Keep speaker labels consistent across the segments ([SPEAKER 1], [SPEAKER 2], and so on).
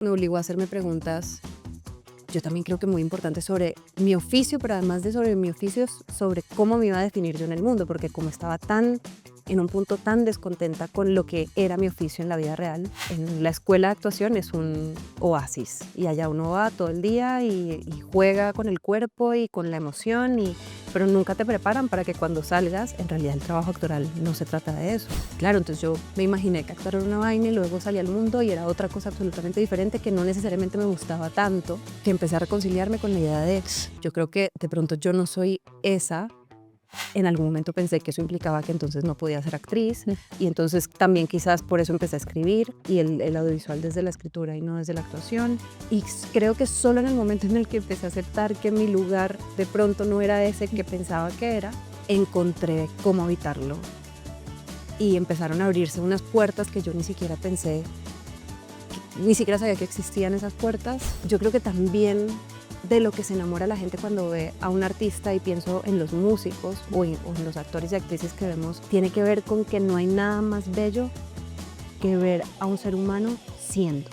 [SPEAKER 1] me obligó a hacerme preguntas, yo también creo que muy importantes sobre mi oficio, pero además de sobre mi oficio, sobre cómo me iba a definir yo en el mundo, porque como estaba en un punto tan descontenta con lo que era mi oficio en la vida real, en la escuela de actuación es un oasis y allá uno va todo el día y juega con el cuerpo y con la emoción, pero nunca te preparan para que cuando salgas, en realidad el trabajo actoral no se trata de eso. Claro, entonces yo me imaginé que actuar era una vaina y luego salí al mundo y era otra cosa absolutamente diferente que no necesariamente me gustaba tanto, que empecé a reconciliarme con la idea de, yo creo que de pronto yo no soy esa. En algún momento pensé que eso implicaba que entonces no podía ser actriz y entonces también quizás por eso empecé a escribir y el audiovisual desde la escritura y no desde la actuación. Y creo que solo en el momento en el que empecé a aceptar que mi lugar de pronto no era ese que pensaba que era, encontré cómo habitarlo. Y empezaron a abrirse unas puertas que yo ni siquiera pensé, ni siquiera sabía que existían esas puertas. Yo creo que también de lo que se enamora la gente cuando ve a un artista, y pienso en los músicos o en los actores y actrices que vemos, tiene que ver con que no hay nada más bello que ver a un ser humano siendo,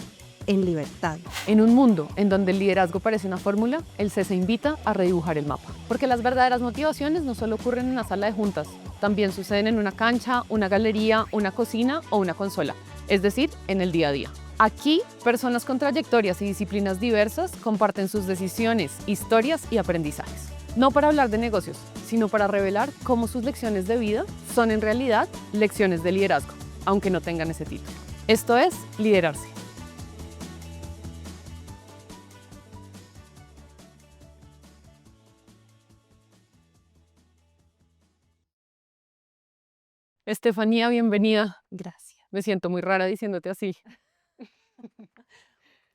[SPEAKER 1] en libertad.
[SPEAKER 2] En un mundo en donde el liderazgo parece una fórmula, el CESA invita a redibujar el mapa. Porque las verdaderas motivaciones no solo ocurren en una sala de juntas, también suceden en una cancha, una galería, una cocina o una consola, es decir, en el día a día. Aquí, personas con trayectorias y disciplinas diversas comparten sus decisiones, historias y aprendizajes. No para hablar de negocios, sino para revelar cómo sus lecciones de vida son en realidad lecciones de liderazgo, aunque no tengan ese título. Esto es Liderarse. Estefanía, bienvenida.
[SPEAKER 1] Gracias.
[SPEAKER 2] Me siento muy rara diciéndote así.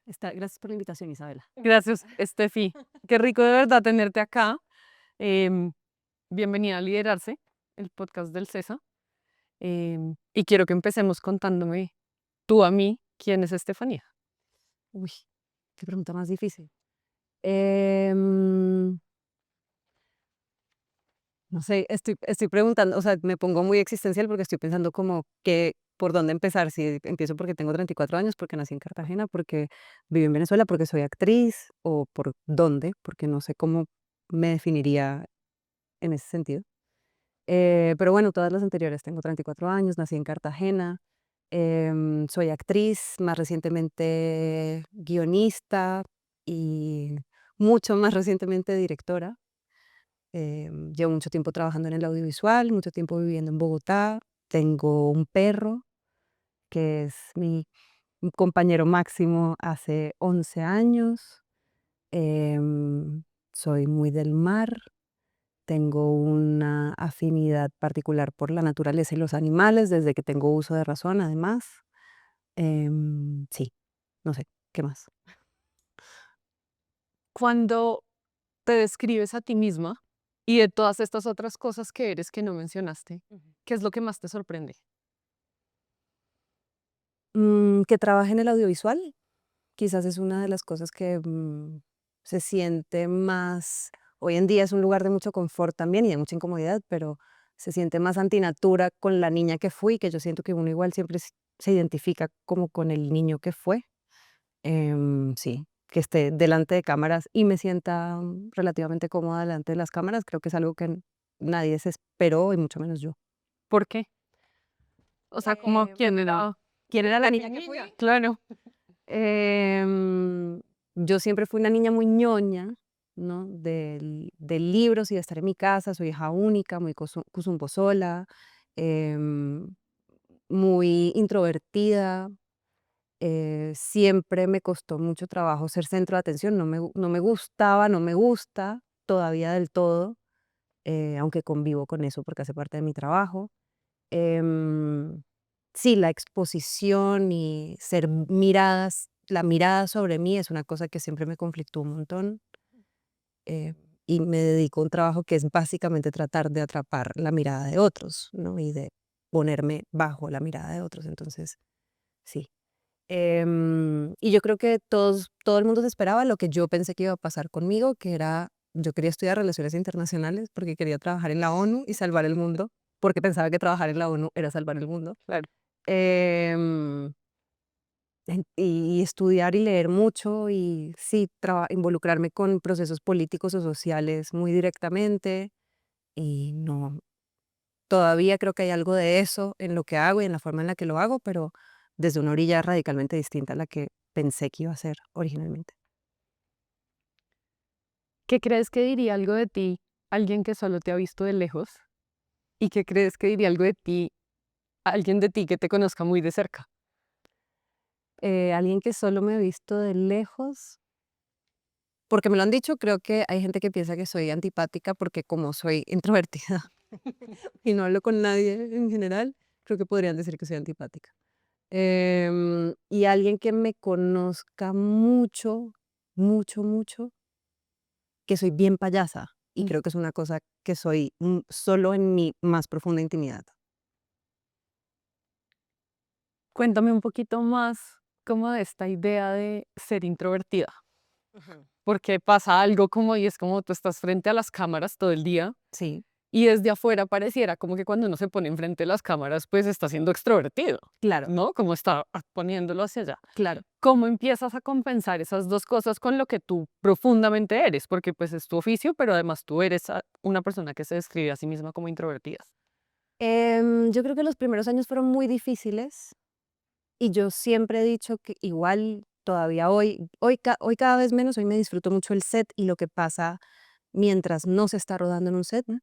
[SPEAKER 1] Gracias por la invitación, Isabela.
[SPEAKER 2] Gracias, Estefi. Qué rico de verdad tenerte acá. Em, Bienvenida a Liderarse, el podcast del CESA. Y quiero que empecemos contándome tú a mí quién es Estefanía.
[SPEAKER 1] Uy, qué pregunta más difícil. Em, No sé, estoy preguntando, o sea, me pongo muy existencial porque estoy pensando como que por dónde empezar, si empiezo porque tengo 34 años, porque nací en Cartagena, porque viví en Venezuela, porque soy actriz, o por dónde, porque no sé cómo me definiría en ese sentido. Pero bueno, todas las anteriores, tengo 34 años, nací en Cartagena, soy actriz, más recientemente guionista y mucho más recientemente directora. Llevo mucho tiempo trabajando en el audiovisual, mucho tiempo viviendo en Bogotá. Tengo un perro que es mi compañero máximo hace 11 años. Em, Soy muy del mar. Tengo una afinidad particular por la naturaleza y los animales desde que tengo uso de razón, además. Sí, no sé, ¿qué más?
[SPEAKER 2] Cuando te describes a ti misma y de todas estas otras cosas que eres que no mencionaste, ¿qué es lo que más te sorprende?
[SPEAKER 1] Que trabaje en el audiovisual. Quizás es una de las cosas que se siente más, hoy en día es un lugar de mucho confort también y de mucha incomodidad, pero se siente más antinatura con la niña que fui, que yo siento que uno igual siempre se identifica como con el niño que fue. Sí, que esté delante de cámaras y me sienta relativamente cómoda delante de las cámaras, creo que es algo que nadie se esperó y mucho menos yo.
[SPEAKER 2] ¿Por qué? O sea, como quién era.
[SPEAKER 1] ¿Quién era la niña que fui?
[SPEAKER 2] Niña, claro.
[SPEAKER 1] Em, yo siempre fui una niña muy ñoña, ¿no? De libros y de estar en mi casa. Soy hija única, muy cosumbosola, em, muy introvertida. Siempre me costó mucho trabajo ser centro de atención. No me gustaba, no me gusta todavía del todo, aunque convivo con eso porque hace parte de mi trabajo. Em, sí, la exposición y ser miradas, la mirada sobre mí es una cosa que siempre me conflictó un montón, eh, y me dedico a un trabajo que es básicamente tratar de atrapar la mirada de otros, ¿no? Y de ponerme bajo la mirada de otros, entonces, sí. Y yo creo que todo el mundo se esperaba lo que yo pensé que iba a pasar conmigo, que era, yo quería estudiar relaciones internacionales porque quería trabajar en la ONU y salvar el mundo, porque pensaba que trabajar en la ONU era salvar el mundo.
[SPEAKER 2] Claro.
[SPEAKER 1] Em, y estudiar y leer mucho y sí, involucrarme con procesos políticos o sociales muy directamente y no, todavía creo que hay algo de eso en lo que hago y en la forma en la que lo hago, pero desde una orilla radicalmente distinta a la que pensé que iba a ser originalmente.
[SPEAKER 2] ¿Qué crees que diría algo de ti alguien que solo te ha visto de lejos? ¿Y qué crees que diría algo de ti alguien de ti que te conozca muy de cerca?
[SPEAKER 1] Alguien que solo me ha visto de lejos, porque me lo han dicho, creo que hay gente que piensa que soy antipática porque como soy introvertida y no hablo con nadie en general, creo que podrían decir que soy antipática. Y alguien que me conozca mucho, mucho, mucho, que soy bien payasa. Y
[SPEAKER 2] Mm.
[SPEAKER 1] creo que es una cosa que soy solo en mi más profunda intimidad.
[SPEAKER 2] Cuéntame un poquito más como de esta idea de ser introvertida.
[SPEAKER 1] Ujú.
[SPEAKER 2] Porque pasa algo como, y es como tú estás frente a las cámaras todo el día
[SPEAKER 1] Sí,
[SPEAKER 2] y desde afuera pareciera como que cuando uno se pone enfrente de las cámaras, pues está siendo extrovertido,
[SPEAKER 1] claro,
[SPEAKER 2] ¿no? Como está poniéndolo hacia allá.
[SPEAKER 1] claro.
[SPEAKER 2] ¿Cómo empiezas a compensar esas dos cosas con lo que tú profundamente eres? Porque pues es tu oficio, pero además tú eres una persona que se describe a sí misma como introvertida.
[SPEAKER 1] Yo creo que los primeros años fueron muy difíciles y yo siempre he dicho que igual todavía hoy cada vez menos, hoy me disfruto mucho el set y lo que pasa mientras no se está rodando en un set, ¿no?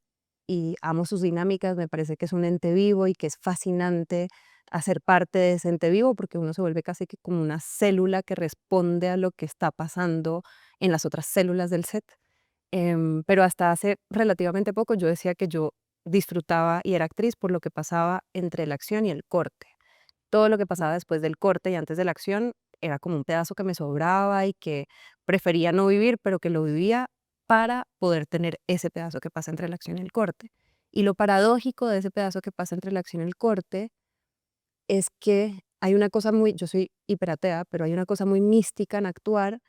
[SPEAKER 1] Y amo sus dinámicas, me parece que es un ente vivo y que es fascinante hacer parte de ese ente vivo porque uno se vuelve casi que como una célula que responde a lo que está pasando en las otras células del set. Pero hasta hace relativamente poco yo decía que yo disfrutaba y era actriz por lo que pasaba entre la acción y el corte. Todo lo que pasaba después del corte y antes de la acción era como un pedazo que me sobraba y que prefería no vivir, pero que lo vivía para poder tener ese pedazo que pasa entre la acción y el corte. Y lo paradójico de ese pedazo que pasa entre la acción y el corte es que hay una cosa muy, yo soy hiperatea, pero hay una cosa muy mística en actuar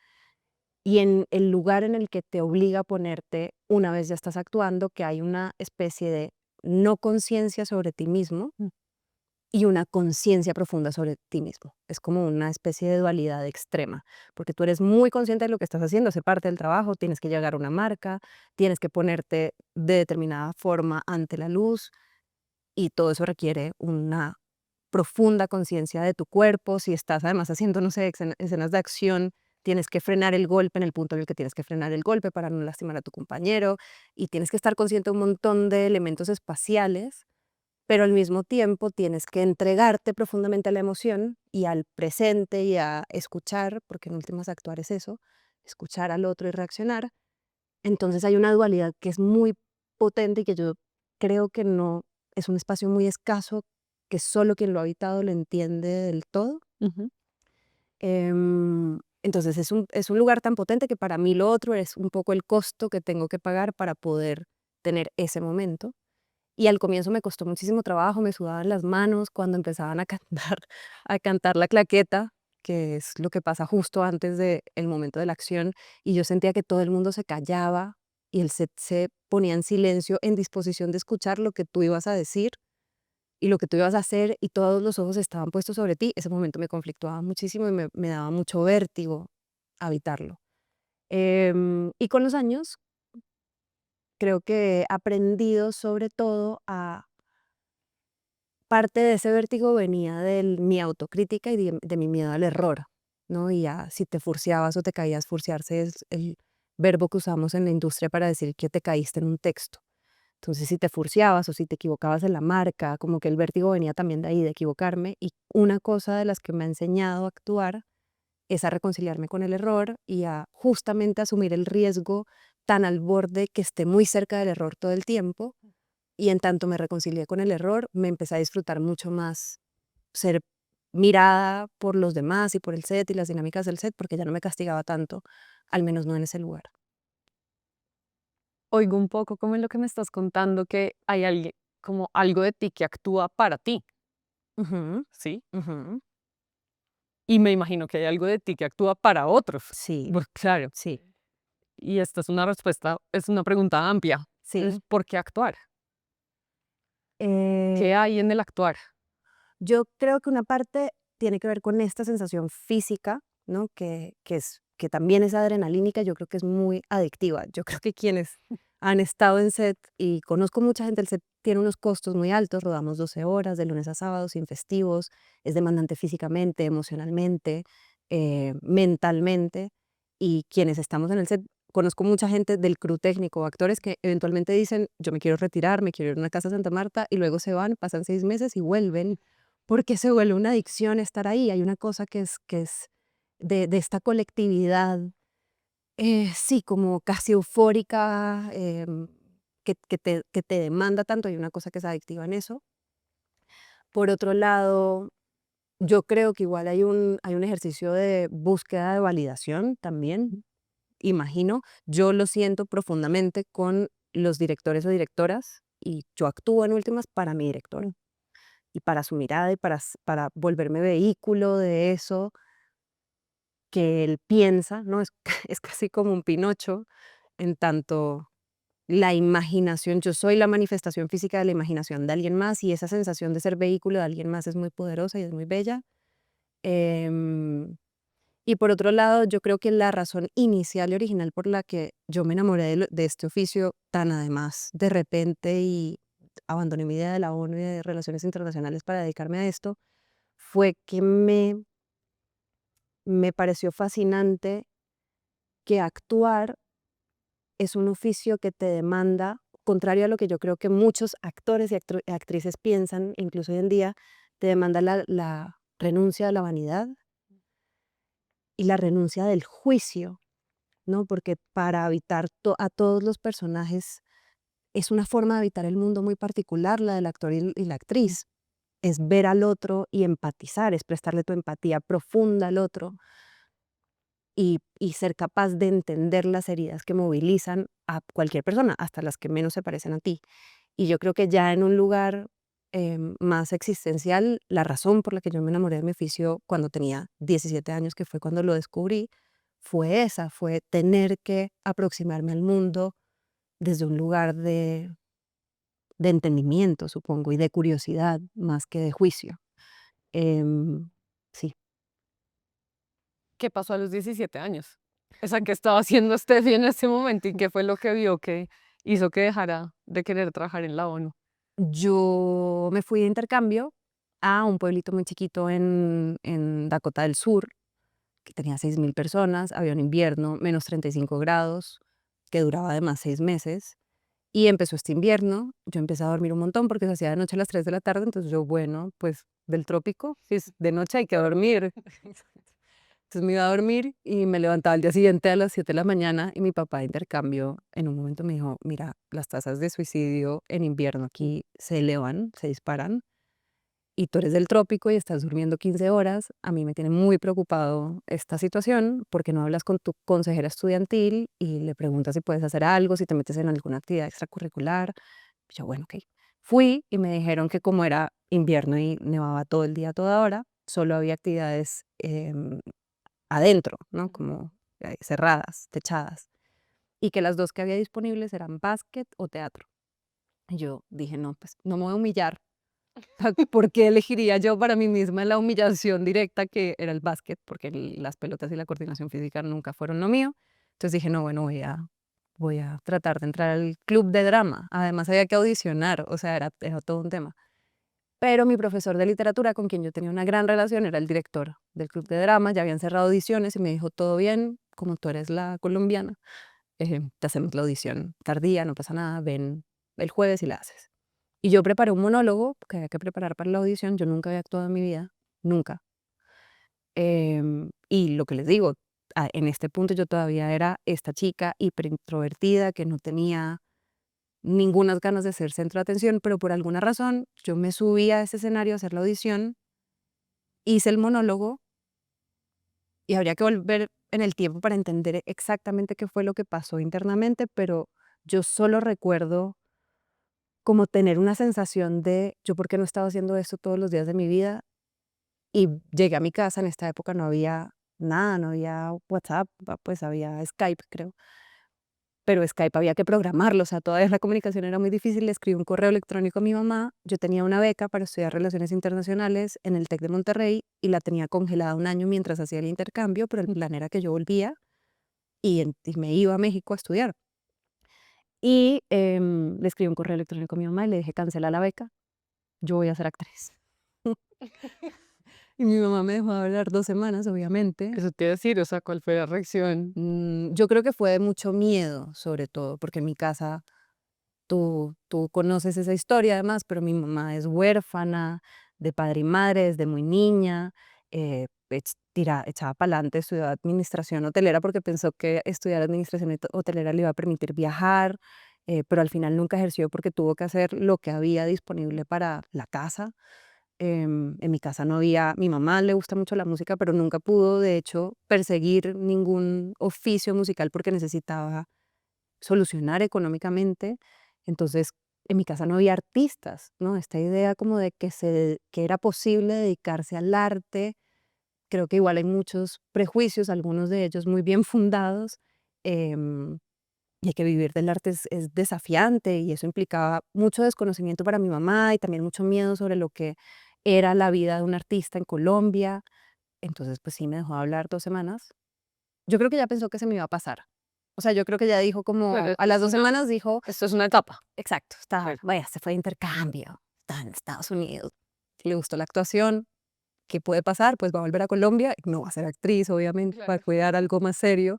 [SPEAKER 1] y en el lugar en el que te obliga a ponerte una vez ya estás actuando, que hay una especie de no conciencia sobre ti mismo
[SPEAKER 2] Mm.
[SPEAKER 1] y una conciencia profunda sobre ti mismo. Es como una especie de dualidad extrema, porque tú eres muy consciente de lo que estás haciendo, hace parte del trabajo, tienes que llegar a una marca, tienes que ponerte de determinada forma ante la luz y todo eso requiere una profunda conciencia de tu cuerpo. Si estás además haciendo, no sé, escenas de acción, tienes que frenar el golpe en el punto en el que tienes que frenar el golpe para no lastimar a tu compañero y tienes que estar consciente de un montón de elementos espaciales, pero al mismo tiempo tienes que entregarte profundamente a la emoción y al presente y a escuchar, porque en últimas actuar es eso, escuchar al otro y reaccionar. Entonces hay una dualidad que es muy potente y que yo creo que no es un espacio muy escaso, que solo quien lo ha habitado lo entiende del todo.
[SPEAKER 2] Ujú.
[SPEAKER 1] Entonces es un lugar tan potente que para mí lo otro es un poco el costo que tengo que pagar para poder tener ese momento. Y al comienzo me costó muchísimo trabajo, me sudaban las manos cuando empezaban a cantar, a cantar la claqueta, que es lo que pasa justo antes del momento de la acción, y yo sentía que todo el mundo se callaba y el set se ponía en silencio en disposición de escuchar lo que tú ibas a decir y lo que tú ibas a hacer y todos los ojos estaban puestos sobre ti. Ese momento me conflictuaba muchísimo y me daba mucho vértigo habitarlo. Y con los años creo que he aprendido sobre todo a parte de ese vértigo venía de mi autocrítica y de mi miedo al error, ¿no? Y a si te furciabas o te caías, furciarse es el verbo que usamos en la industria para decir que te caíste en un texto. Entonces, si te furciabas o si te equivocabas en la marca, como que el vértigo venía también de ahí, de equivocarme. Y una cosa de las que me ha enseñado a actuar es a reconciliarme con el error y a justamente asumir el riesgo tan al borde que esté muy cerca del error todo el tiempo y en tanto me reconcilié con el error, me empecé a disfrutar mucho más ser mirada por los demás y por el set y las dinámicas del set, porque ya no me castigaba tanto, al menos no en ese lugar.
[SPEAKER 2] Oigo un poco como en lo que me estás contando que hay alguien, como algo de ti que actúa para ti,
[SPEAKER 1] Ujú,
[SPEAKER 2] ¿sí?
[SPEAKER 1] ujú.
[SPEAKER 2] Y me imagino que hay algo de ti que actúa para otros.
[SPEAKER 1] Sí,
[SPEAKER 2] Pues, claro.
[SPEAKER 1] sí,
[SPEAKER 2] Y esta es una respuesta, es una pregunta amplia. Es
[SPEAKER 1] sí.
[SPEAKER 2] ¿por qué actuar?
[SPEAKER 1] Eh,
[SPEAKER 2] ¿Qué hay en el actuar?
[SPEAKER 1] yo creo que una parte, tiene que ver con esta sensación física, ¿no? Que también es adrenalínica, yo creo que es muy adictiva. Yo creo que quienes han estado en set, y conozco mucha gente, el set tiene unos costos muy altos, rodamos 12 horas de lunes a sábado sin festivos, es demandante físicamente, emocionalmente, mentalmente, y quienes estamos en el set, conozco mucha gente del crew técnico, actores que eventualmente dicen, yo me quiero retirar, me quiero ir a una casa a Santa Marta, y luego se van, pasan 6 meses y vuelven, porque se vuelve una adicción estar ahí. Hay una cosa que es de esta colectividad, sí, como casi eufórica, que te demanda tanto, hay una cosa que es adictiva en eso. Por otro lado, yo creo que igual hay un ejercicio de búsqueda de validación también, imagino. Yo lo siento profundamente con los directores o directoras, y yo actúo en últimas para mi director y para su mirada y para volverme vehículo de eso que él piensa, ¿no? Es, es casi como un Pinocho, en tanto la imaginación, yo soy la manifestación física de la imaginación de alguien más, y esa sensación de ser vehículo de alguien más es muy poderosa y es muy bella. Em, y por otro lado, yo creo que la razón inicial y original por la que yo me enamoré de este oficio tan además de repente, y abandoné mi idea de la ONU y de relaciones internacionales para dedicarme a esto, fue que me pareció fascinante que actuar es un oficio que te demanda, contrario a lo que yo creo que muchos actores y actrices piensan, incluso hoy en día, te demanda la renuncia a la vanidad y la renuncia del juicio, ¿no? Porque para habitar a todos los personajes es una forma de habitar el mundo muy particular, la del actor y la actriz. Es ver al otro y empatizar, es prestarle tu empatía profunda al otro, y ser capaz de entender las heridas que movilizan a cualquier persona, hasta las que menos se parecen a ti. Y yo creo que ya en un lugar más existencial, la razón por la que yo me enamoré de mi oficio cuando tenía 17 años, que fue cuando lo descubrí, fue esa, fue tener que aproximarme al mundo desde un lugar de entendimiento, supongo, y de curiosidad más que de juicio. Em, sí.
[SPEAKER 2] ¿Qué pasó a los 17 años? O sea, ¿qué estaba haciendo Steffi en ese momento y qué fue lo que vio que hizo que dejara de querer trabajar en la ONU?
[SPEAKER 1] Yo me fui de intercambio a un pueblito muy chiquito en Dakota del Sur, que tenía 6.000 personas, había un invierno, -35 grados, que duraba además 6 meses. Y empezó este invierno, yo empecé a dormir un montón porque se hacía de noche a las 3 de la tarde, entonces yo, bueno, pues del trópico, si es de noche hay que dormir. Entonces me iba a dormir y me levantaba al día siguiente a las 7 de la mañana, y mi papá de intercambio en un momento me dijo, mira, las tasas de suicidio en invierno aquí se elevan, se disparan, y tú eres del trópico y estás durmiendo 15 horas, a mí me tiene muy preocupado esta situación, porque no hablas con tu consejera estudiantil y le preguntas si puedes hacer algo, si te metes en alguna actividad extracurricular. Y yo, bueno, ok. Fui y me dijeron que como era invierno y nevaba todo el día, a toda hora, solo había actividades adentro, ¿no? Como cerradas, techadas, y que las dos que había disponibles eran básquet o teatro. Y yo dije, no, pues no me voy a humillar. ¿Por qué elegiría yo para mí misma la humillación directa que era el básquet? Porque las pelotas y la coordinación física nunca fueron lo mío. Entonces dije, no, bueno, voy a tratar de entrar al club de drama. Además había que audicionar, o sea, era todo un tema. Pero mi profesor de literatura, con quien yo tenía una gran relación, era el director del club de drama, ya habían cerrado audiciones, y me dijo, todo bien, como tú eres la colombiana, te hacemos la audición tardía, no pasa nada, ven el jueves y la haces. Y yo preparé un monólogo que había que preparar para la audición, yo nunca había actuado en mi vida, nunca. Y lo que les digo, en este punto yo todavía era esta chica hiperintrovertida que no tenía ningunas ganas de ser centro de atención, pero por alguna razón yo me subí a ese escenario a hacer la audición, hice el monólogo, y habría que volver en el tiempo para entender exactamente qué fue lo que pasó internamente, pero yo solo recuerdo como tener una sensación de yo por qué no estaba haciendo esto todos los días de mi vida. Y llegué a mi casa, en esta época no había nada, no había WhatsApp, pues había Skype, creo. pero Skype había que programarlo, o sea, todavía la comunicación era muy difícil. Le escribí un correo electrónico a mi mamá. Yo tenía una beca para estudiar Relaciones Internacionales en el TEC de Monterrey y la tenía congelada un año mientras hacía el intercambio, pero el plan era que yo volvía y me iba a México a estudiar. Y le escribí un correo electrónico a mi mamá y le dije, cancela la beca, yo voy a ser actriz. Y mi mamá me dejó de hablar 2 semanas, obviamente.
[SPEAKER 2] Eso te iba a decir, o sea, ¿cuál fue la reacción?
[SPEAKER 1] Yo creo que fue de mucho miedo, sobre todo, porque en mi casa, tú conoces esa historia además, pero mi mamá es huérfana de padre y madre desde muy niña, echaba para adelante, estudió administración hotelera porque pensó que estudiar administración hotelera le iba a permitir viajar, pero al final nunca ejerció porque tuvo que hacer lo que había disponible para la casa. En mi casa no había, mi mamá le gusta mucho la música, pero nunca pudo, de hecho, perseguir ningún oficio musical porque necesitaba solucionar económicamente. Entonces, en mi casa no había artistas, ¿no? Esta idea como de que era posible dedicarse al arte, creo que igual hay muchos prejuicios, algunos de ellos muy bien fundados, em, y que vivir del arte es desafiante y eso implicaba mucho desconocimiento para mi mamá y también mucho miedo sobre lo que era la vida de un artista en Colombia. Entonces, pues sí, me dejó de hablar 2 semanas. Yo creo que ya pensó que se me iba a pasar. O sea, yo creo que ya dijo
[SPEAKER 2] Claro,
[SPEAKER 1] como, a las 2 semanas dijo,
[SPEAKER 2] esto es una etapa.
[SPEAKER 1] exacto, está,
[SPEAKER 2] Claro,
[SPEAKER 1] vaya, se fue de intercambio, está en Estados Unidos, le gustó la actuación, ¿qué puede pasar? Pues va a volver a Colombia, no va a ser actriz, obviamente, va a
[SPEAKER 2] claro.
[SPEAKER 1] cuidar algo más serio.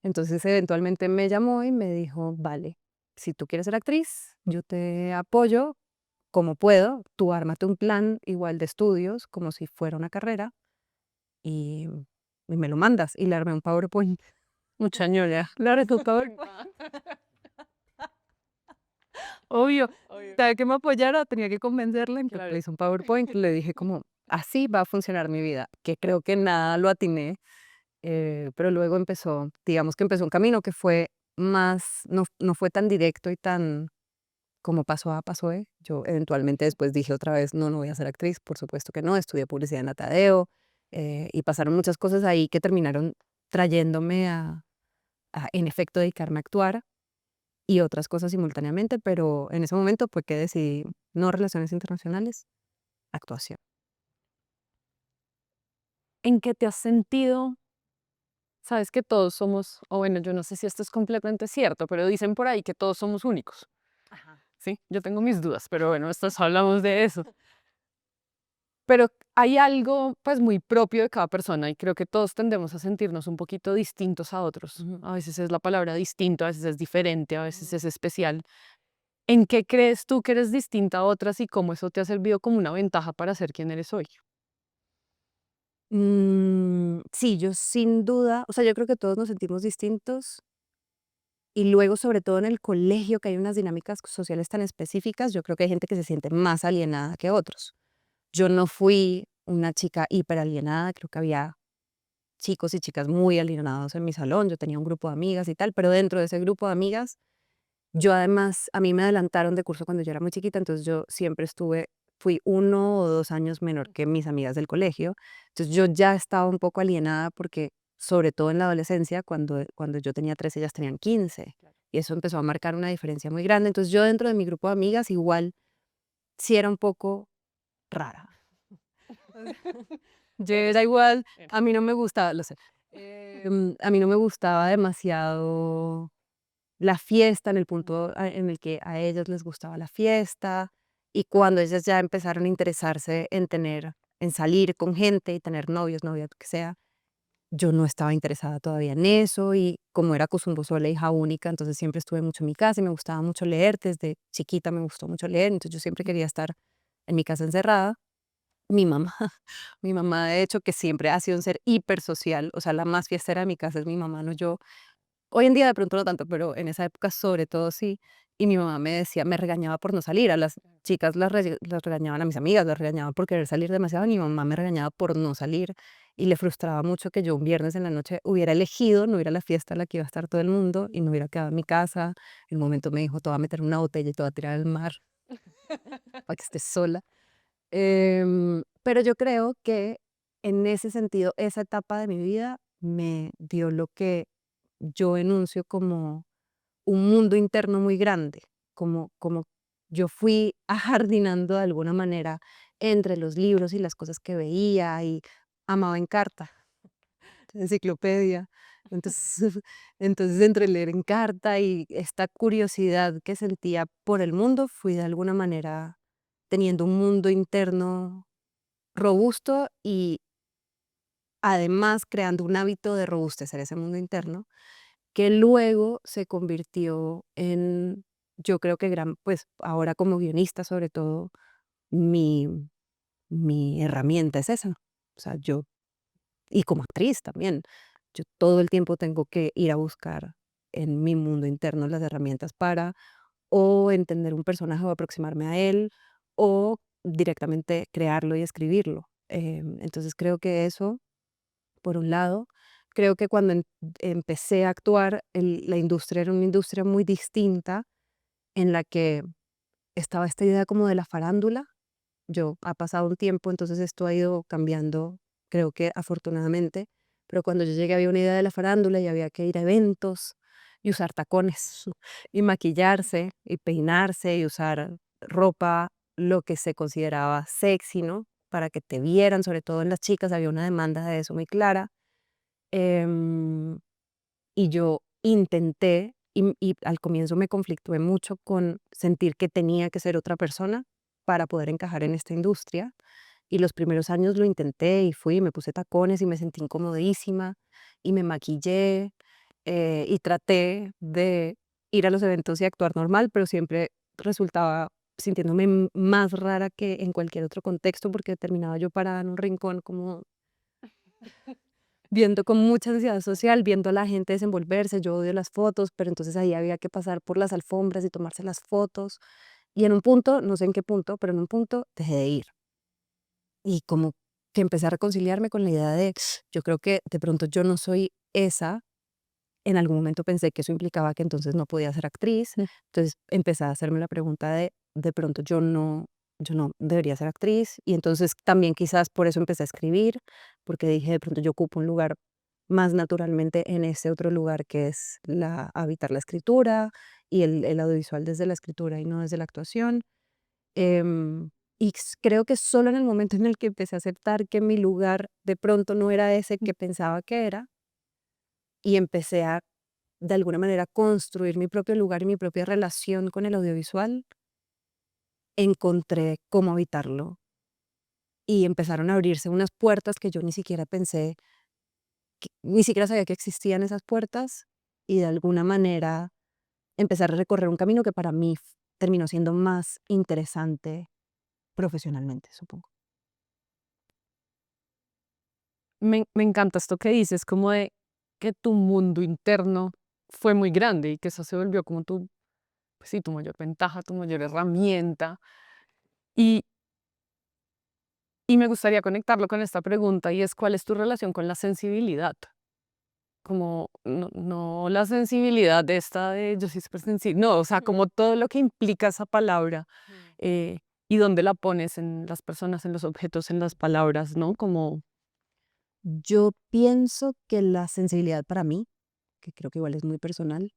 [SPEAKER 1] Entonces, eventualmente me llamó y me dijo, vale, si tú quieres ser actriz, yo te apoyo como puedo, tú ármate un plan igual de estudios, como si fuera una carrera, y, y me lo mandas. Y le armé un PowerPoint.
[SPEAKER 2] Mucha ñoña.
[SPEAKER 1] Le armé un PowerPoint.
[SPEAKER 2] Obvio.
[SPEAKER 1] Cada que me apoyara tenía que convencerla, entonces le
[SPEAKER 2] Claro.
[SPEAKER 1] hice un PowerPoint, le dije como, así va a funcionar mi vida, que creo que nada lo atiné, pero luego empezó, digamos que empezó un camino que fue más, no fue tan directo y tan como paso A, paso B. Yo eventualmente después dije otra vez, no, no voy a ser actriz, por supuesto que no, estudié publicidad en Atadeo, y pasaron muchas cosas ahí que terminaron trayéndome a, en efecto, dedicarme a actuar y otras cosas simultáneamente, pero en ese momento fue que decidí no relaciones internacionales, actuación.
[SPEAKER 2] ¿En qué te has sentido? Sabes que todos somos, o bueno, yo no sé si esto es completamente cierto, pero dicen por ahí que todos somos únicos.
[SPEAKER 1] Ajá.
[SPEAKER 2] Sí, yo tengo mis dudas, pero bueno, estos hablamos de eso. Pero hay algo pues muy propio de cada persona y creo que todos tendemos a sentirnos un poquito distintos a otros.
[SPEAKER 1] Ujú.
[SPEAKER 2] A veces es la palabra distinto, a veces es diferente, a veces es especial. ¿En qué crees tú que eres distinta a otras y cómo eso te ha servido como una ventaja para ser quien eres hoy?
[SPEAKER 1] Sí, yo sin duda, o sea, yo creo que todos nos sentimos distintos y luego, sobre todo en el colegio, que hay unas dinámicas sociales tan específicas, yo creo que hay gente que se siente más alienada que otros. Yo no fui una chica hiperalienada, creo que había chicos y chicas muy alienados en mi salón, yo tenía un grupo de amigas y tal, pero dentro de ese grupo de amigas, yo además, a mí me adelantaron de curso cuando yo era muy chiquita, entonces yo siempre fui 1 o 2 años menor que mis amigas del colegio, entonces yo ya estaba un poco alienada porque, sobre todo en la adolescencia, cuando yo tenía 13, ellas tenían 15, y eso empezó a marcar una diferencia muy grande, entonces yo dentro de mi grupo de amigas igual sí era un poco rara. Yo era igual, a mí no me gustaba, lo sé, a mí no me gustaba demasiado la fiesta en el punto en el que a ellas les gustaba la fiesta y cuando ellas ya empezaron a interesarse en salir con gente y tener novios, novias, lo que sea, yo no estaba interesada todavía en eso y como era Cosumbo sola, hija única, entonces siempre estuve mucho en mi casa y me gustaba mucho leer, desde chiquita me gustó mucho leer, entonces yo siempre quería estar en mi casa encerrada. Mi mamá, mi mamá de hecho que siempre ha sido un ser hipersocial, o sea, la más fiestera de mi casa es mi mamá, no yo. Hoy en día de pronto no tanto, pero en esa época sobre todo sí. Y mi mamá me decía, me regañaba por no salir. A las chicas las regañaban, a mis amigas las regañaban por querer salir demasiado. Y mi mamá me regañaba por no salir. Y le frustraba mucho que yo un viernes en la noche hubiera elegido no ir a la fiesta a la que iba a estar todo el mundo y no hubiera quedado en mi casa. En un momento me dijo, te voy a meter en una botella y te voy a tirar al mar para que estés sola. Pero yo creo que en ese sentido, esa etapa de mi vida me dio lo que yo enuncio como un mundo interno muy grande, como yo fui ajardinando de alguna manera entre los libros y las cosas que veía y amaba Encarta, enciclopedia. Entonces, entonces entre leer Encarta y esta curiosidad que sentía por el mundo, fui de alguna manera teniendo un mundo interno robusto y además creando un hábito de robustecer ese mundo interno que luego se convirtió en, yo creo que pues ahora como guionista sobre todo, mi, mi herramienta es esa. O sea, y como actriz también, yo todo el tiempo tengo que ir a buscar en mi mundo interno las herramientas para o entender un personaje o aproximarme a él o directamente crearlo y escribirlo. Entonces creo que eso por un lado. Creo que cuando empecé a actuar, la industria era una industria muy distinta en la que estaba esta idea como de la farándula. Yo ha pasado un tiempo, entonces esto ha ido cambiando, creo que afortunadamente, pero cuando yo llegué había una idea de la farándula y había que ir a eventos y usar tacones y maquillarse y peinarse y usar ropa, lo que se consideraba sexy, ¿no? Para que te vieran, sobre todo en las chicas, había una demanda de eso muy clara. Em, y yo intenté, y al comienzo me conflictué mucho con sentir que tenía que ser otra persona para poder encajar en esta industria. Y los primeros años lo intenté y fui, me puse tacones y me sentí incomodísima y me maquillé y traté de ir a los eventos y actuar normal, pero siempre resultaba sintiéndome más rara que en cualquier otro contexto porque terminaba yo parada en un rincón como viendo con mucha ansiedad social, viendo a la gente desenvolverse, yo odio las fotos, pero entonces ahí había que pasar por las alfombras y tomarse las fotos. Y en un punto, no sé en qué punto, pero en un punto dejé de ir. Y como que empecé a reconciliarme con la idea de, yo creo que de pronto yo no soy esa. En algún momento pensé que eso implicaba que entonces no podía ser actriz. Entonces empecé a hacerme la pregunta de pronto yo no debería ser actriz. Y entonces también quizás por eso empecé a escribir, porque dije de pronto yo ocupo un lugar más naturalmente en ese otro lugar que es habitar la escritura y el audiovisual desde la escritura y no desde la actuación. Creo que solo en el momento en el que empecé a aceptar que mi lugar de pronto no era ese que pensaba que era y empecé a de alguna manera construir mi propio lugar y mi propia relación con el audiovisual, encontré cómo habitarlo y empezaron a abrirse unas puertas que yo ni siquiera pensé, ni siquiera sabía que existían esas puertas y de alguna manera empezar a recorrer un camino que para mí terminó siendo más interesante profesionalmente, supongo.
[SPEAKER 2] Me encanta esto que dices, como de que tu mundo interno fue muy grande y que eso se volvió como tu, pues sí, tu mayor ventaja, tu mayor herramienta. Y, y me gustaría conectarlo con esta pregunta y es, ¿cuál es tu relación con la sensibilidad? Como no la sensibilidad de esta de yo soy súper sensible, no, o sea, como todo lo que implica esa palabra eh, y dónde la pones en las personas, en los objetos, en las palabras, ¿no? Como,
[SPEAKER 1] Yo pienso que la sensibilidad para mí, que creo que igual es muy personal,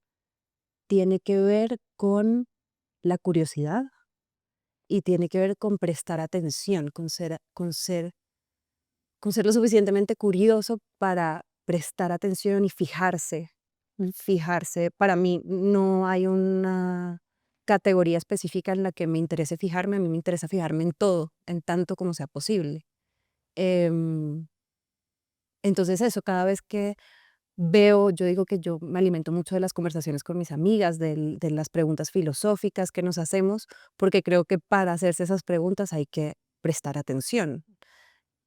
[SPEAKER 1] tiene que ver con la curiosidad y tiene que ver con prestar atención, con ser lo suficientemente curioso para prestar atención y fijarse. Fijarse, para mí no hay una categoría específica en la que me interese fijarme, a mí me interesa fijarme en todo, en tanto como sea posible. Em, entonces eso, cada vez que veo, yo digo que yo me alimento mucho de las conversaciones con mis amigas, de las preguntas filosóficas que nos hacemos, porque creo que para hacerse esas preguntas hay que prestar atención.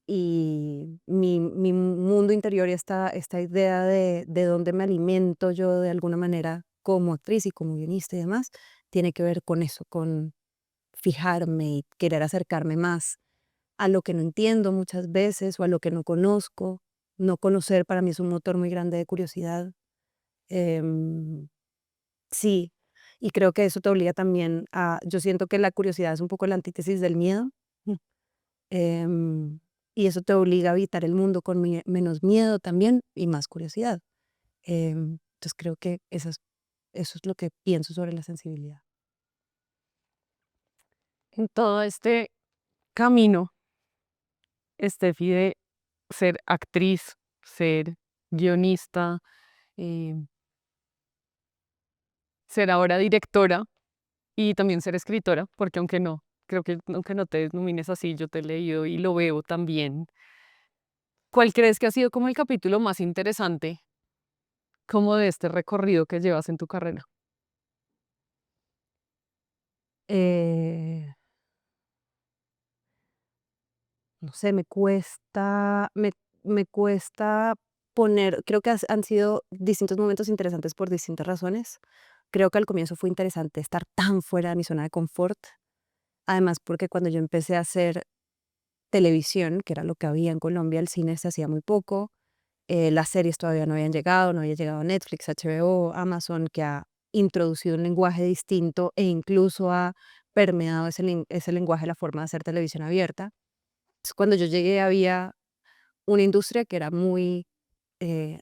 [SPEAKER 1] Y mi mundo interior y esta idea de dónde me alimento yo de alguna manera como actriz y como guionista y demás, tiene que ver con eso, con fijarme y querer acercarme más a lo que no entiendo muchas veces o a lo que no conozco. No conocer para mí es un motor muy grande de curiosidad. Em, sí, y creo que eso te obliga también yo siento que la curiosidad es un poco la antítesis del miedo. Em, y eso te obliga a habitar el mundo con menos miedo también y más curiosidad. Entonces creo que esa es Eso es lo que pienso sobre la sensibilidad.
[SPEAKER 2] En todo este camino, Steffi, de ser actriz, ser guionista, eh, ser ahora directora y también ser escritora, porque aunque no, creo que aunque no te denomines así, yo te he leído y lo veo también. ¿Cuál crees que ha sido como el capítulo más interesante como de este recorrido que llevas en tu carrera?
[SPEAKER 1] Eh, no sé, me cuesta poner, creo que han sido distintos momentos interesantes por distintas razones. Creo que al comienzo fue interesante estar tan fuera de mi zona de confort, además porque cuando yo empecé a hacer televisión, que era lo que había en Colombia, el cine se hacía muy poco, las series todavía no habían llegado, no había llegado Netflix, HBO, Amazon, que ha introducido un lenguaje distinto e incluso ha permeado ese lenguaje, la forma de hacer televisión abierta. Entonces, cuando yo llegué había una industria que era muy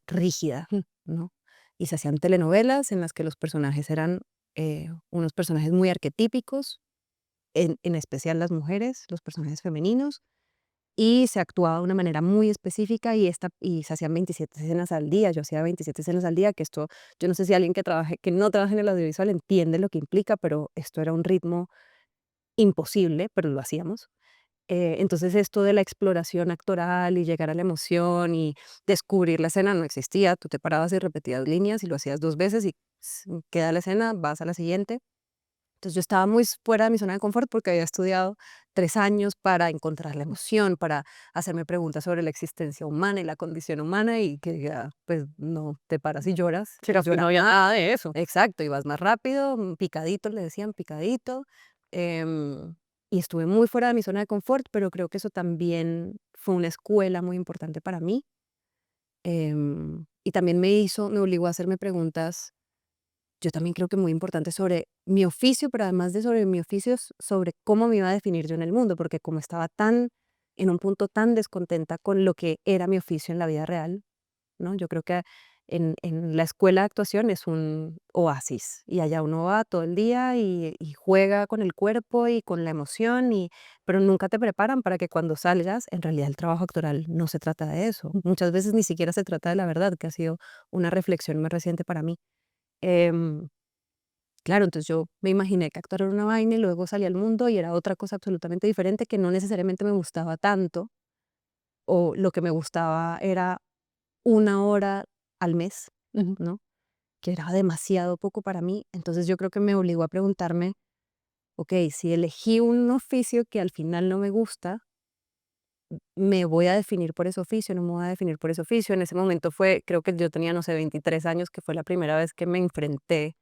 [SPEAKER 1] rígida, ¿no? Y se hacían telenovelas en las que los personajes eran unos personajes muy arquetípicos, en especial las mujeres, los personajes femeninos, y se actuaba de una manera muy específica y se hacían 27 escenas al día. Yo hacía 27 escenas al día, que esto, yo no sé si alguien que no trabaja en el audiovisual entiende lo que implica, pero esto era un ritmo imposible, pero lo hacíamos. Entonces esto de la exploración actoral y llegar a la emoción y descubrir la escena no existía. Tú te parabas y repetías líneas y lo hacías 2 veces y queda la escena, vas a la siguiente. Entonces yo estaba muy fuera de mi zona de confort porque había estudiado 3 años para encontrar la emoción, para hacerme preguntas sobre la existencia humana y la condición humana y que ya, pues no te paras y lloras.
[SPEAKER 2] Chicas, pues no
[SPEAKER 1] Lloraba.
[SPEAKER 2] había nada de eso.
[SPEAKER 1] Exacto, ibas más rápido, picadito, le decían picadito. em, y estuve muy fuera de mi zona de confort, pero creo que eso también fue una escuela muy importante para mí. Y también me obligó a hacerme preguntas, yo también creo que muy importante sobre mi oficio, pero además de sobre mi oficio, sobre cómo me iba a definir yo en el mundo, porque como estaba tan, en un punto tan descontenta con lo que era mi oficio en la vida real, ¿no? Yo creo que en la escuela de actuación es un oasis y allá uno va todo el día y juega con el cuerpo y con la emoción, pero nunca te preparan para que cuando salgas, en realidad el trabajo actoral no se trata de eso. Muchas veces ni siquiera se trata de la verdad, que ha sido una reflexión más reciente para mí. Em, claro, entonces yo me imaginé que actuar era una vaina y luego salí al mundo y era otra cosa absolutamente diferente que no necesariamente me gustaba tanto, o lo que me gustaba era 1 hora al mes,
[SPEAKER 2] Ujú.
[SPEAKER 1] ¿no? Que era demasiado poco para mí. Entonces yo creo que me obligó a preguntarme, ok, si elegí un oficio que al final no me gusta, me voy a definir por ese oficio, no me voy a definir por ese oficio. En ese momento fue, creo que yo tenía, no sé, 23 años, que fue la primera vez que me enfrenté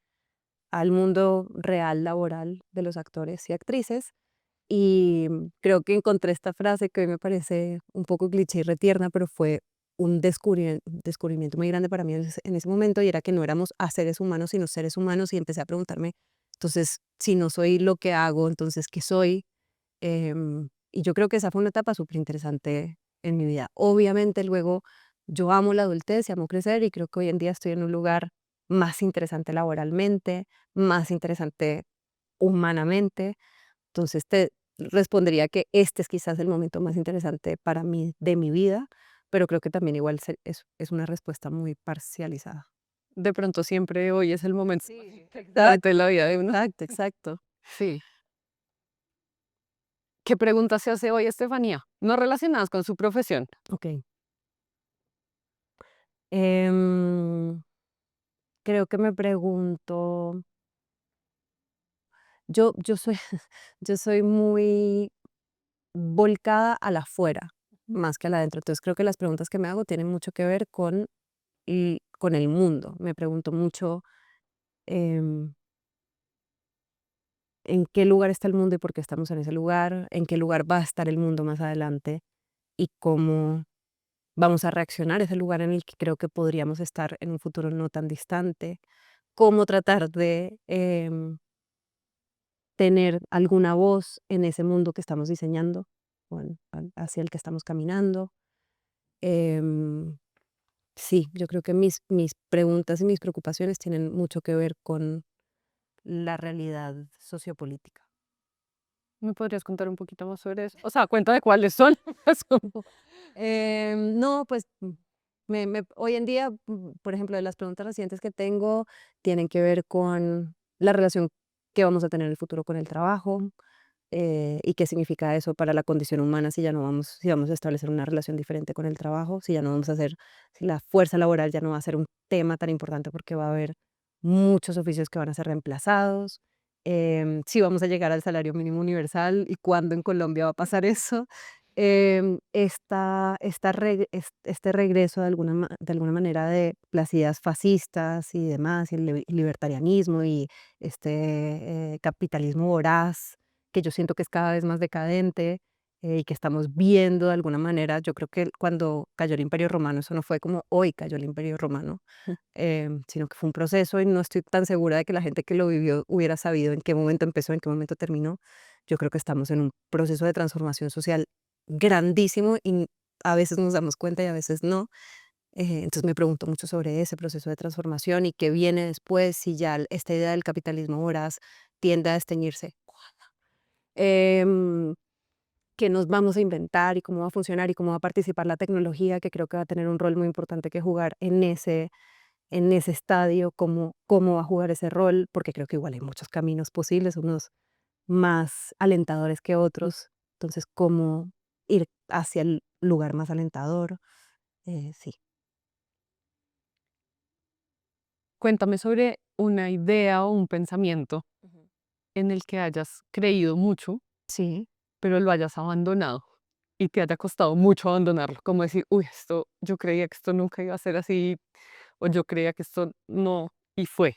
[SPEAKER 1] al mundo real laboral de los actores y actrices. Y creo que encontré esta frase que hoy me parece un poco cliché y retierna, pero fue un descubrimiento muy grande para mí en ese momento, y era que no éramos a seres humanos, sino seres humanos, y empecé a preguntarme, entonces, si no soy lo que hago, entonces, ¿qué soy? Y yo creo que esa fue una etapa súper interesante en mi vida. Obviamente, luego, yo amo la adultez y amo crecer, y creo que hoy en día estoy en un lugar más interesante laboralmente, más interesante humanamente. Entonces te respondería que este es quizás el momento más interesante para mí de mi vida, pero creo que también igual es una respuesta muy parcializada.
[SPEAKER 2] De pronto siempre hoy es el momento
[SPEAKER 1] Sí,
[SPEAKER 2] de
[SPEAKER 1] exacto,
[SPEAKER 2] la vida de uno.
[SPEAKER 1] exacto, exacto.
[SPEAKER 2] Sí. ¿Qué preguntas se hace hoy, Estefanía? No relacionadas con su profesión.
[SPEAKER 1] Ok. Em, creo que me pregunto, yo soy, yo soy muy volcada a la afuera, más que a la adentro. Entonces creo que las preguntas que me hago tienen mucho que ver con el mundo. Me pregunto mucho, em, en qué lugar está el mundo y por qué estamos en ese lugar, en qué lugar va a estar el mundo más adelante y cómo vamos a reaccionar a ese lugar en el que creo que podríamos estar en un futuro no tan distante, cómo tratar de tener alguna voz en ese mundo que estamos diseñando, hacia el que estamos caminando. Em, Sí, yo creo que mis preguntas y mis preocupaciones tienen mucho que ver con la realidad sociopolítica.
[SPEAKER 2] ¿Me podrías contar un poquito más sobre eso? O sea, cuéntame cuáles son. Es como-
[SPEAKER 1] No, pues hoy en día, por ejemplo, de las preguntas recientes que tengo, tienen que ver con la relación que vamos a tener en el futuro con el trabajo, y qué significa eso para la condición humana si ya no vamos, si vamos a establecer una relación diferente con el trabajo, si ya no vamos a hacer, si la fuerza laboral ya no va a ser un tema tan importante porque va a haber muchos oficios que van a ser reemplazados, si vamos a llegar al salario mínimo universal y cuándo en Colombia va a pasar eso. Este regreso de alguna manera de las ideas fascistas y demás, y el libertarianismo y capitalismo voraz, que yo siento que es cada vez más decadente, y que estamos viendo de alguna manera. Yo creo que cuando cayó el Imperio Romano, eso no fue como hoy cayó el Imperio Romano, sino que fue un proceso y no estoy tan segura de que la gente que lo vivió hubiera sabido en qué momento empezó, en qué momento terminó. Yo creo que estamos en un proceso de transformación social grandísimo y a veces nos damos cuenta y a veces no. Entonces me pregunto mucho sobre ese proceso de transformación y qué viene después, si ya esta idea del capitalismo voraz tiende a desteñirse. Em, Qué nos vamos a inventar y cómo va a funcionar y cómo va a participar la tecnología, que creo que va a tener un rol muy importante que jugar en ese estadio, cómo va a jugar ese rol, porque creo que igual hay muchos caminos posibles, unos más alentadores que otros. Entonces, cómo ir hacia el lugar más alentador. Sí.
[SPEAKER 2] Cuéntame sobre una idea o un pensamiento
[SPEAKER 1] Ujú.
[SPEAKER 2] en el que hayas creído mucho,
[SPEAKER 1] Sí.
[SPEAKER 2] pero lo hayas abandonado y te haya costado mucho abandonarlo. Como decir, uy, esto, yo creía que esto nunca iba a ser así, o yo creía que esto no, y fue.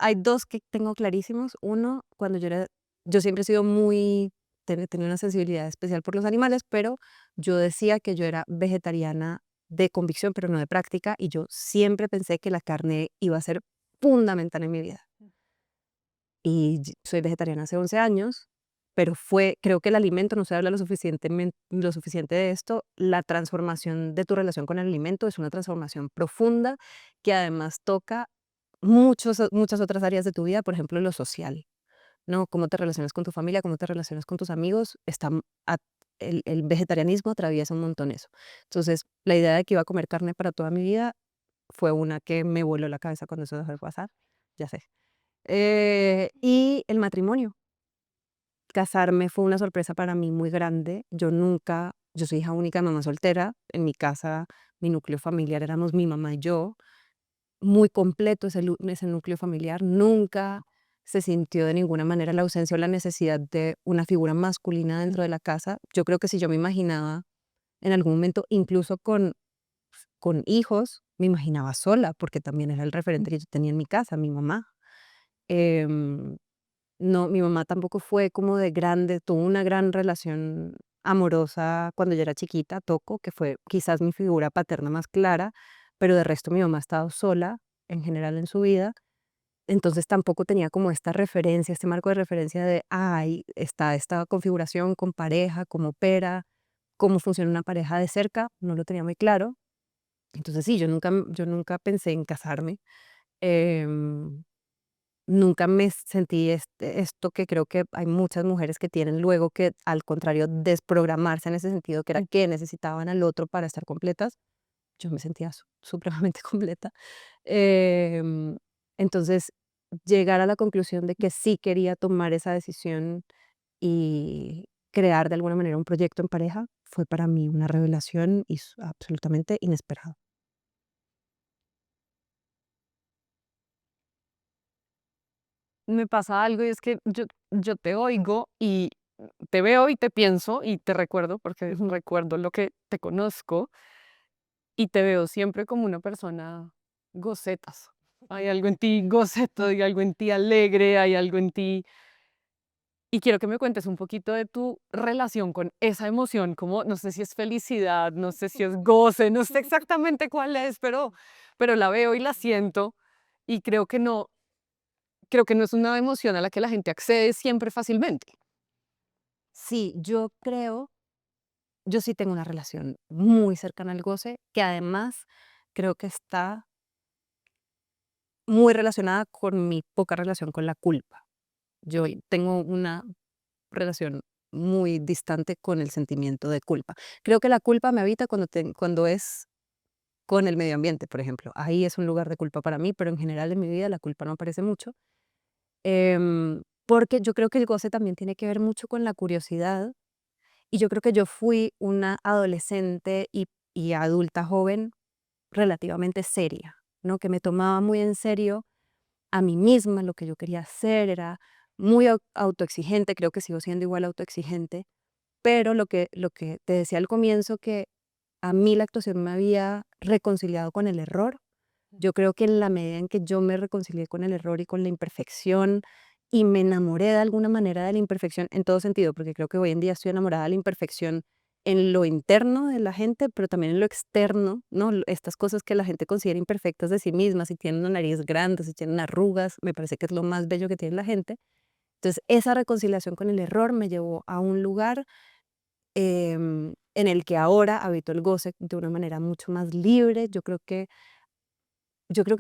[SPEAKER 1] Hay 2 que tengo clarísimos. Uno, yo siempre he sido muy tenía una sensibilidad especial por los animales, pero yo decía que yo era vegetariana de convicción, pero no de práctica, y yo siempre pensé que la carne iba a ser fundamental en mi vida. Y soy vegetariana hace 11 años, pero creo que el alimento, no se habla lo suficiente de esto, la transformación de tu relación con el alimento es una transformación profunda que además toca muchas otras áreas de tu vida, por ejemplo, lo social, ¿no? Cómo te relacionas con tu familia, cómo te relacionas con tus amigos, el vegetarianismo atraviesa un montón eso. Entonces, la idea de que iba a comer carne para toda mi vida fue una que me voló la cabeza cuando eso dejó de pasar, ya sé. Y el matrimonio. Casarme fue una sorpresa para mí muy grande. Yo soy hija única de mamá soltera. En mi casa, mi núcleo familiar éramos mi mamá y yo. Muy completo ese núcleo familiar. Nunca se sintió de ninguna manera la ausencia o la necesidad de una figura masculina dentro de la casa. Yo creo que si yo me imaginaba en algún momento, incluso con hijos, me imaginaba sola, porque también era el referente que yo tenía en mi casa, mi mamá. Em, no, mi mamá tampoco fue como de grande, tuvo una gran relación amorosa cuando yo era chiquita, Toco, que fue quizás mi figura paterna más clara, pero de resto mi mamá ha estado sola en general en su vida, entonces tampoco tenía como esta referencia, este marco de referencia de, ay, está esta configuración con pareja, como opera, cómo funciona una pareja de cerca, no lo tenía muy claro. Entonces sí, yo nunca pensé en casarme. em, Nunca me sentí esto que creo que hay muchas mujeres que tienen luego que, al contrario, desprogramarse en ese sentido, que era
[SPEAKER 2] Mm.
[SPEAKER 1] que necesitaban al otro para estar completas. Yo me sentía supremamente completa. Em, entonces, llegar a la conclusión de que sí quería tomar esa decisión y crear de alguna manera un proyecto en pareja fue para mí una revelación y absolutamente inesperado.
[SPEAKER 2] Me pasa algo y es que yo te oigo y te veo y te pienso y te recuerdo, porque
[SPEAKER 1] Ujú.
[SPEAKER 2] recuerdo lo que te conozco y te veo siempre como una persona gocetas. Hay algo en ti goceto, hay algo en ti alegre, hay algo en ti. Y quiero que me cuentes un poquito de tu relación con esa emoción, como no sé si es felicidad, no sé si es goce, no sé exactamente cuál es, pero la veo y la siento y creo que no es una emoción a la que la gente accede siempre fácilmente.
[SPEAKER 1] Sí, yo creo. yo sí tengo una relación muy cercana al goce, que además creo que está muy relacionada con mi poca relación con la culpa. Yo tengo una relación muy distante con el sentimiento de culpa. Creo que la culpa me habita cuando es con el medio ambiente, por ejemplo. Ahí es un lugar de culpa para mí, pero en general en mi vida la culpa no aparece mucho. Porque yo creo que el goce también tiene que ver mucho con la curiosidad. Y yo creo que yo fui una adolescente y adulta joven relativamente seria, ¿no? Que me tomaba muy en serio a mí misma, lo que yo quería hacer, era muy autoexigente, creo que sigo siendo igual autoexigente, pero lo que te decía al comienzo, que a mí la actuación me había reconciliado con el error. Yo creo que en la medida en que yo me reconcilié con el error y con la imperfección y me enamoré de alguna manera de la imperfección en todo sentido, porque creo que hoy en día estoy enamorada de la imperfección en lo interno de la gente, pero también en lo externo, ¿no? Estas cosas que la gente considera imperfectas de sí misma, si tienen una nariz grande, si tienen arrugas, me parece que es lo más bello que tiene la gente. Entonces, esa reconciliación con el error me llevó a un lugar en el que ahora habito el goce de una manera mucho más libre. Yo creo que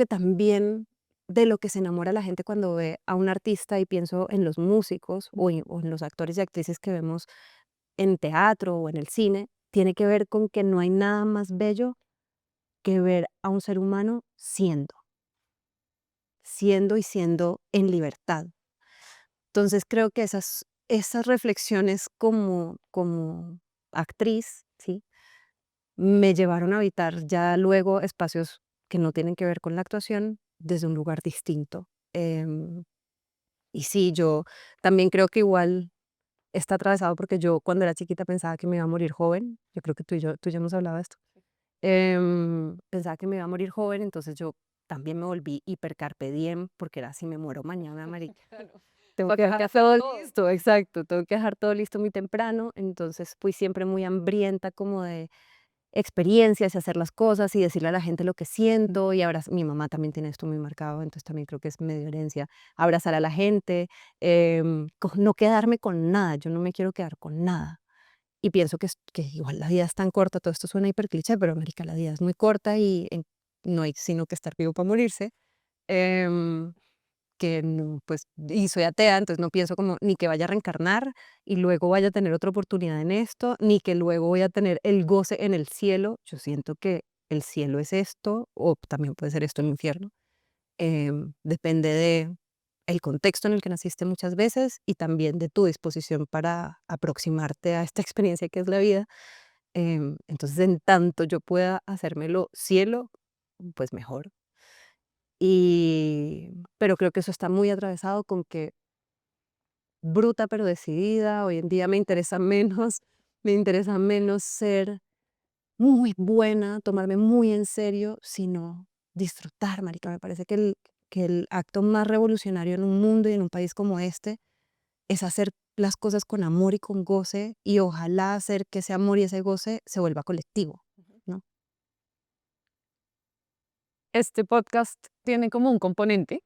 [SPEAKER 1] también de lo que se enamora la gente cuando ve a un artista, y pienso en los músicos o en los actores y actrices que vemos en teatro o en el cine, tiene que ver con que no hay nada más bello que ver a un ser humano siendo y siendo en libertad. Entonces creo que esas reflexiones como actriz, ¿sí? Me llevaron a habitar ya luego espacios que no tienen que ver con la actuación desde un lugar distinto. Y sí, yo también creo que igual está atravesado porque yo cuando era chiquita pensaba que me iba a morir joven. Yo creo que tú ya hemos hablado de esto. Pensaba que me iba a morir joven, entonces yo también me volví hiper carpe diem porque era: si me muero mañana, marica, tengo que dejar todo listo, exacto, tengo que dejar todo listo muy temprano. Entonces fui siempre muy hambrienta como de experiencias y hacer las cosas y decirle a la gente lo que siento. Y ahora mi mamá también tiene esto muy marcado, entonces también creo que es medio herencia, abrazar a la gente, no quedarme con nada, yo no me quiero quedar con nada. Y pienso que igual la vida es tan corta, todo esto suena hiper cliché, pero América, la vida es muy corta y no hay sino que estar vivo para morirse. Em, que no, pues, y soy atea, entonces no pienso como ni que vaya a reencarnar y luego vaya a tener otra oportunidad en esto, ni que luego voy a tener el goce en el cielo. Yo siento que el cielo es esto, o también puede ser esto el infierno. Depende de el contexto en el que naciste muchas veces y también de tu disposición para aproximarte a esta experiencia que es la vida. Entonces, en tanto yo pueda hacérmelo cielo, pues mejor. Pero creo que eso está muy atravesado con que bruta pero decidida, hoy en día me interesa menos ser muy buena, tomarme muy en serio, sino disfrutar, marica. Me parece que el acto más revolucionario en un mundo y en un país como este es hacer las cosas con amor y con goce, y ojalá hacer que ese amor y ese goce se vuelva colectivo, ¿no?
[SPEAKER 2] Este podcast tiene como un componente,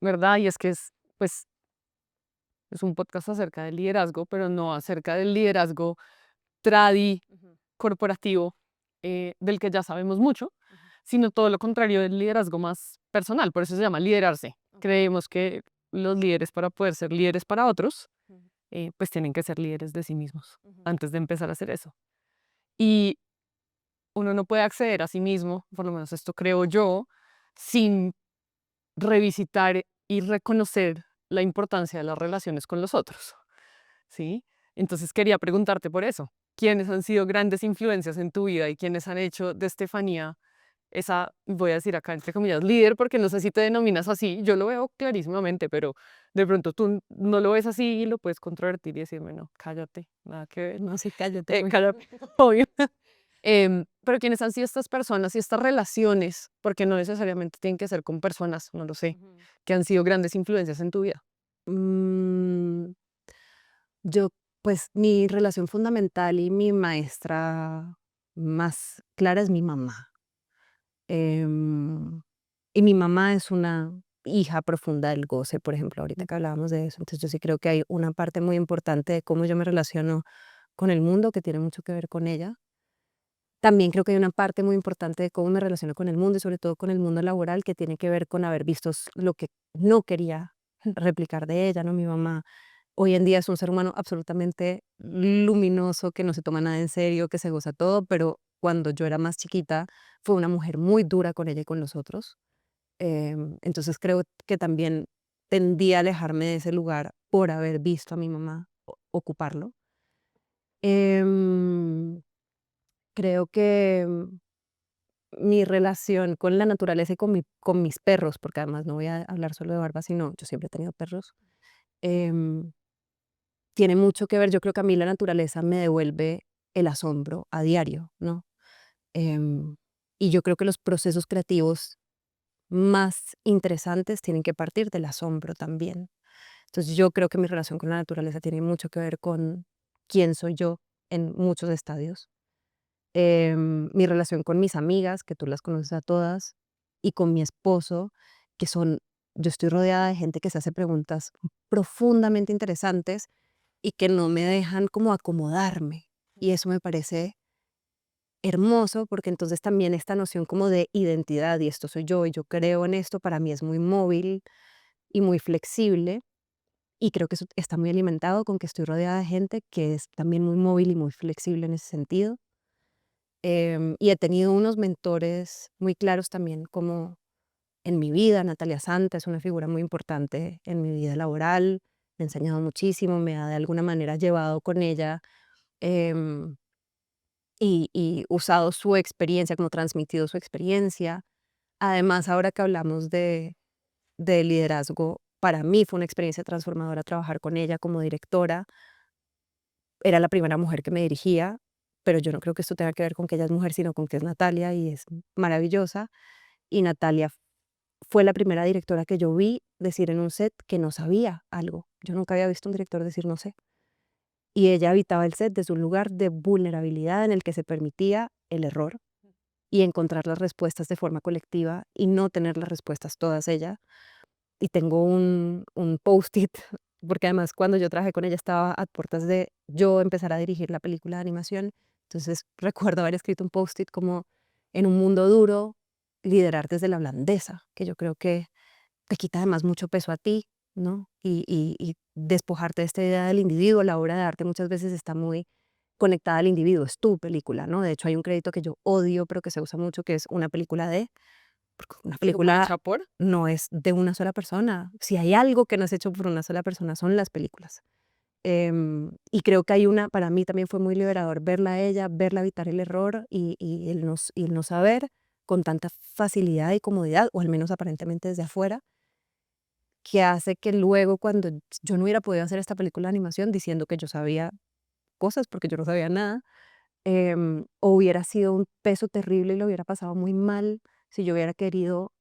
[SPEAKER 2] ¿verdad? Y es que pues, es un podcast acerca del liderazgo, pero no acerca del liderazgo tradi corporativo, del que ya sabemos mucho, sino todo lo contrario, del liderazgo más personal. Por eso se llama liderarse. Creemos que los líderes, para poder ser líderes para otros, pues tienen que ser líderes de sí mismos antes de empezar a hacer eso. Y uno no puede acceder a sí mismo, por lo menos esto creo yo, sin revisitar y reconocer la importancia de las relaciones con los otros, ¿sí? Entonces quería preguntarte por eso. ¿Quiénes han sido grandes influencias en tu vida y quiénes han hecho de Estefanía esa, voy a decir acá entre comillas, líder? Porque no sé si te denominas así, yo lo veo clarísimamente, pero de pronto tú no lo ves así y lo puedes controvertir y decirme: no, cállate, nada que ver,
[SPEAKER 1] No, sí, cállate, güey.
[SPEAKER 2] cállate, obvio. Pero quiénes han sido estas personas y estas relaciones, porque no necesariamente tienen que ser con personas, no lo sé, que han sido grandes influencias en tu vida.
[SPEAKER 1] Mm, yo, pues mi relación fundamental y mi maestra más clara es mi mamá. Em, y mi mamá es una hija profunda del goce, por ejemplo, ahorita que hablábamos de eso. Entonces yo sí creo que hay una parte muy importante de cómo yo me relaciono con el mundo, que tiene mucho que ver con ella. También creo que hay una parte muy importante de cómo me relaciono con el mundo y sobre todo con el mundo laboral que tiene que ver con haber visto lo que no quería replicar de ella, ¿no? Mi mamá hoy en día es un ser humano absolutamente luminoso, que no se toma nada en serio, que se goza todo, pero cuando yo era más chiquita fue una mujer muy dura con ella y con los otros. Entonces creo que también tendí a alejarme de ese lugar por haber visto a mi mamá ocuparlo. Em, Creo que mi relación con la naturaleza y con mis perros, porque además no voy a hablar solo de Barba, sino yo siempre he tenido perros, em, tiene mucho que ver. Yo creo que a mí la naturaleza me devuelve el asombro a diario, ¿no? Em, y yo creo que los procesos creativos más interesantes tienen que partir del asombro también. Entonces yo creo que mi relación con la naturaleza tiene mucho que ver con quién soy yo en muchos estadios. Mi relación con mis amigas, que tú las conoces a todas, y con mi esposo, que son, yo estoy rodeada de gente que se hace preguntas profundamente interesantes y que no me dejan como acomodarme. Y eso me parece hermoso porque entonces también esta noción como de identidad y esto soy yo y yo creo en esto, para mí es muy móvil y muy flexible y creo que eso está muy alimentado con que estoy rodeada de gente que es también muy móvil y muy flexible en ese sentido. Y he tenido unos mentores muy claros también como en mi vida. Natalia Santa es una figura muy importante en mi vida laboral, me ha enseñado muchísimo, me ha de alguna manera llevado con ella. em, y usado su experiencia, como transmitido su experiencia. Además, ahora que hablamos de liderazgo, para mí fue una experiencia transformadora trabajar con ella como directora. Era la primera mujer que me dirigía, pero yo no creo que esto tenga que ver con que ella es mujer, sino con que es Natalia y es maravillosa. Y Natalia fue la primera directora que yo vi decir en un set que no sabía algo. Yo nunca había visto un director decir no sé. Y ella habitaba el set desde un lugar de vulnerabilidad en el que se permitía el error y encontrar las respuestas de forma colectiva y no tener las respuestas todas ella. Y tengo un post-it, porque además cuando yo trabajé con ella estaba a puertas de yo empezar a dirigir la película de animación. Entonces recuerdo haber escrito un post-it como en un mundo duro, liderar desde la blandeza, que yo creo que te quita además mucho peso a ti, ¿no? Y despojarte de esta idea del individuo. La obra de arte muchas veces está muy conectada al individuo, es tu película, ¿no? De hecho, hay un crédito que yo odio, pero que se usa mucho, que es una película de, porque una
[SPEAKER 2] ¿Como
[SPEAKER 1] película
[SPEAKER 2] hecha por?
[SPEAKER 1] no es de una sola persona. Si hay algo que no es hecho por una sola persona, son las películas. Y creo que hay una, para mí también fue muy liberador verla a ella, verla evitar el error y el no saber con tanta facilidad y comodidad, o al menos aparentemente desde afuera, que hace que luego cuando yo no hubiera podido hacer esta película de animación diciendo que yo sabía cosas, porque yo no sabía nada, o hubiera sido un peso terrible y lo hubiera pasado muy mal si yo hubiera querido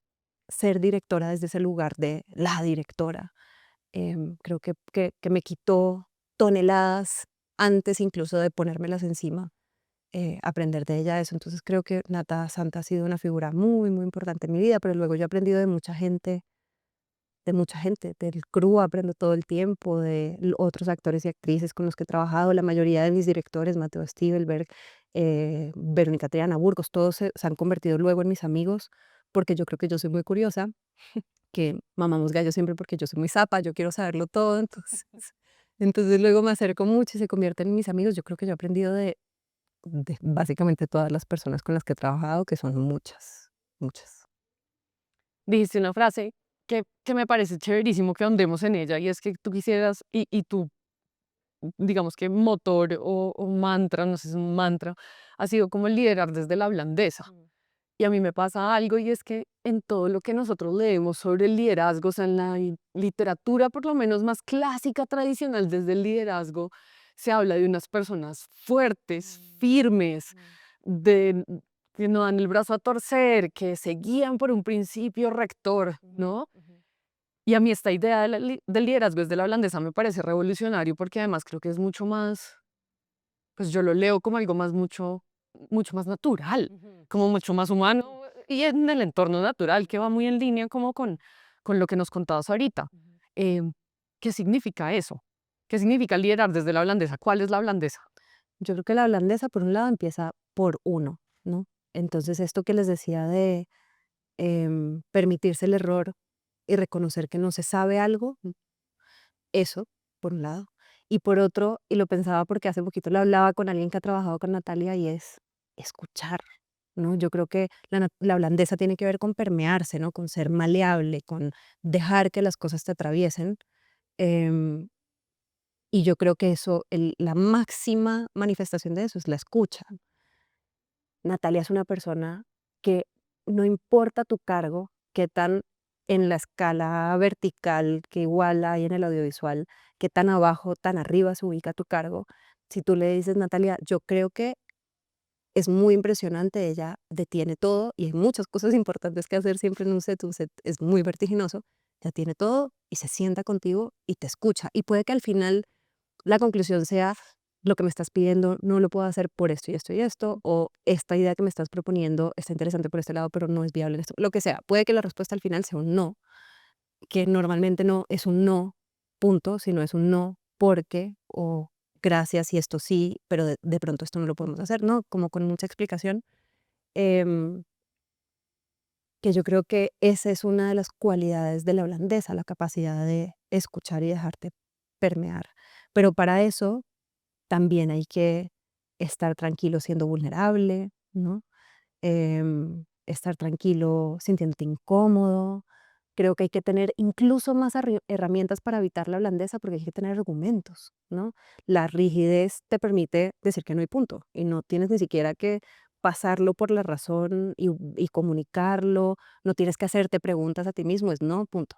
[SPEAKER 1] ser directora desde ese lugar de la directora. Creo que me quitó toneladas antes incluso de ponérmelas encima, aprender de ella eso. Entonces creo que Nata Santa ha sido una figura muy, muy importante en mi vida, pero luego yo he aprendido de mucha gente, del crew aprendo todo el tiempo, de otros actores y actrices con los que he trabajado. La mayoría de mis directores, Mateo Stivelberg, Verónica Triana Burgos, todos se han convertido luego en mis amigos, porque yo creo que yo soy muy curiosa, que mamamos gallo siempre porque yo soy muy zapa, yo quiero saberlo todo, entonces, entonces luego me acerco mucho y se convierten en mis amigos. Yo creo que yo he aprendido de básicamente todas las personas con las que he trabajado, que son muchas, muchas.
[SPEAKER 2] Dijiste una frase que me parece chéverísimo que ahondemos en ella y es que tú quisieras y tu, digamos que motor o mantra, no sé si es un mantra, ha sido como liderar desde la blandeza. Y a mí me pasa algo y es que en todo lo que nosotros leemos sobre el liderazgo, o sea, en la literatura por lo menos más clásica, tradicional desde el liderazgo, se habla de unas personas fuertes, firmes, de, que no dan el brazo a torcer, que se guían por un principio rector, ¿no? Y a mí esta idea del liderazgo desde la blandeza me parece revolucionario porque además creo que es mucho más, pues yo lo leo como algo más mucho más natural, como mucho más humano y en el entorno natural que va muy en línea como con lo que nos contabas ahorita. Em, ¿Qué significa eso? ¿Qué significa liderar desde la blandeza? ¿Cuál es la blandeza?
[SPEAKER 1] Yo creo que la blandeza, por un lado, empieza por uno, ¿no? Entonces, esto que les decía de permitirse el error y reconocer que no se sabe algo, eso, por un lado. Y por otro, y lo pensaba porque hace poquito lo hablaba con alguien que ha trabajado con Natalia y es escuchar, ¿no? Yo creo que la blandeza tiene que ver con permearse, ¿no? Con ser maleable, con dejar que las cosas te atraviesen. em, y yo creo que eso, la máxima manifestación de eso es la escucha. Natalia es una persona que no importa tu cargo, qué tan en la escala vertical que igual hay en el audiovisual, qué tan abajo, tan arriba se ubica tu cargo. Si tú le dices, Natalia, yo creo que es muy impresionante, ella detiene todo y hay muchas cosas importantes que hacer siempre en un set es muy vertiginoso, ella tiene todo y se sienta contigo y te escucha. Y puede que al final la conclusión sea, lo que me estás pidiendo no lo puedo hacer por esto y esto y esto, o esta idea que me estás proponiendo está interesante por este lado, pero no es viable en esto. Lo que sea, puede que la respuesta al final sea un no, que normalmente no es un no, punto, sino es un no porque o gracias y esto sí, pero de pronto esto no lo podemos hacer, ¿no? Como con mucha explicación. em, que yo creo que esa es una de las cualidades de la holandesa, la capacidad de escuchar y dejarte permear. Pero para eso también hay que estar tranquilo siendo vulnerable, ¿no? Estar tranquilo sintiéndote incómodo. Creo que hay que tener incluso más herramientas para evitar la blandeza porque hay que tener argumentos, ¿no? La rigidez te permite decir que no hay punto y no tienes ni siquiera que pasarlo por la razón y comunicarlo, no tienes que hacerte preguntas a ti mismo, es no, punto.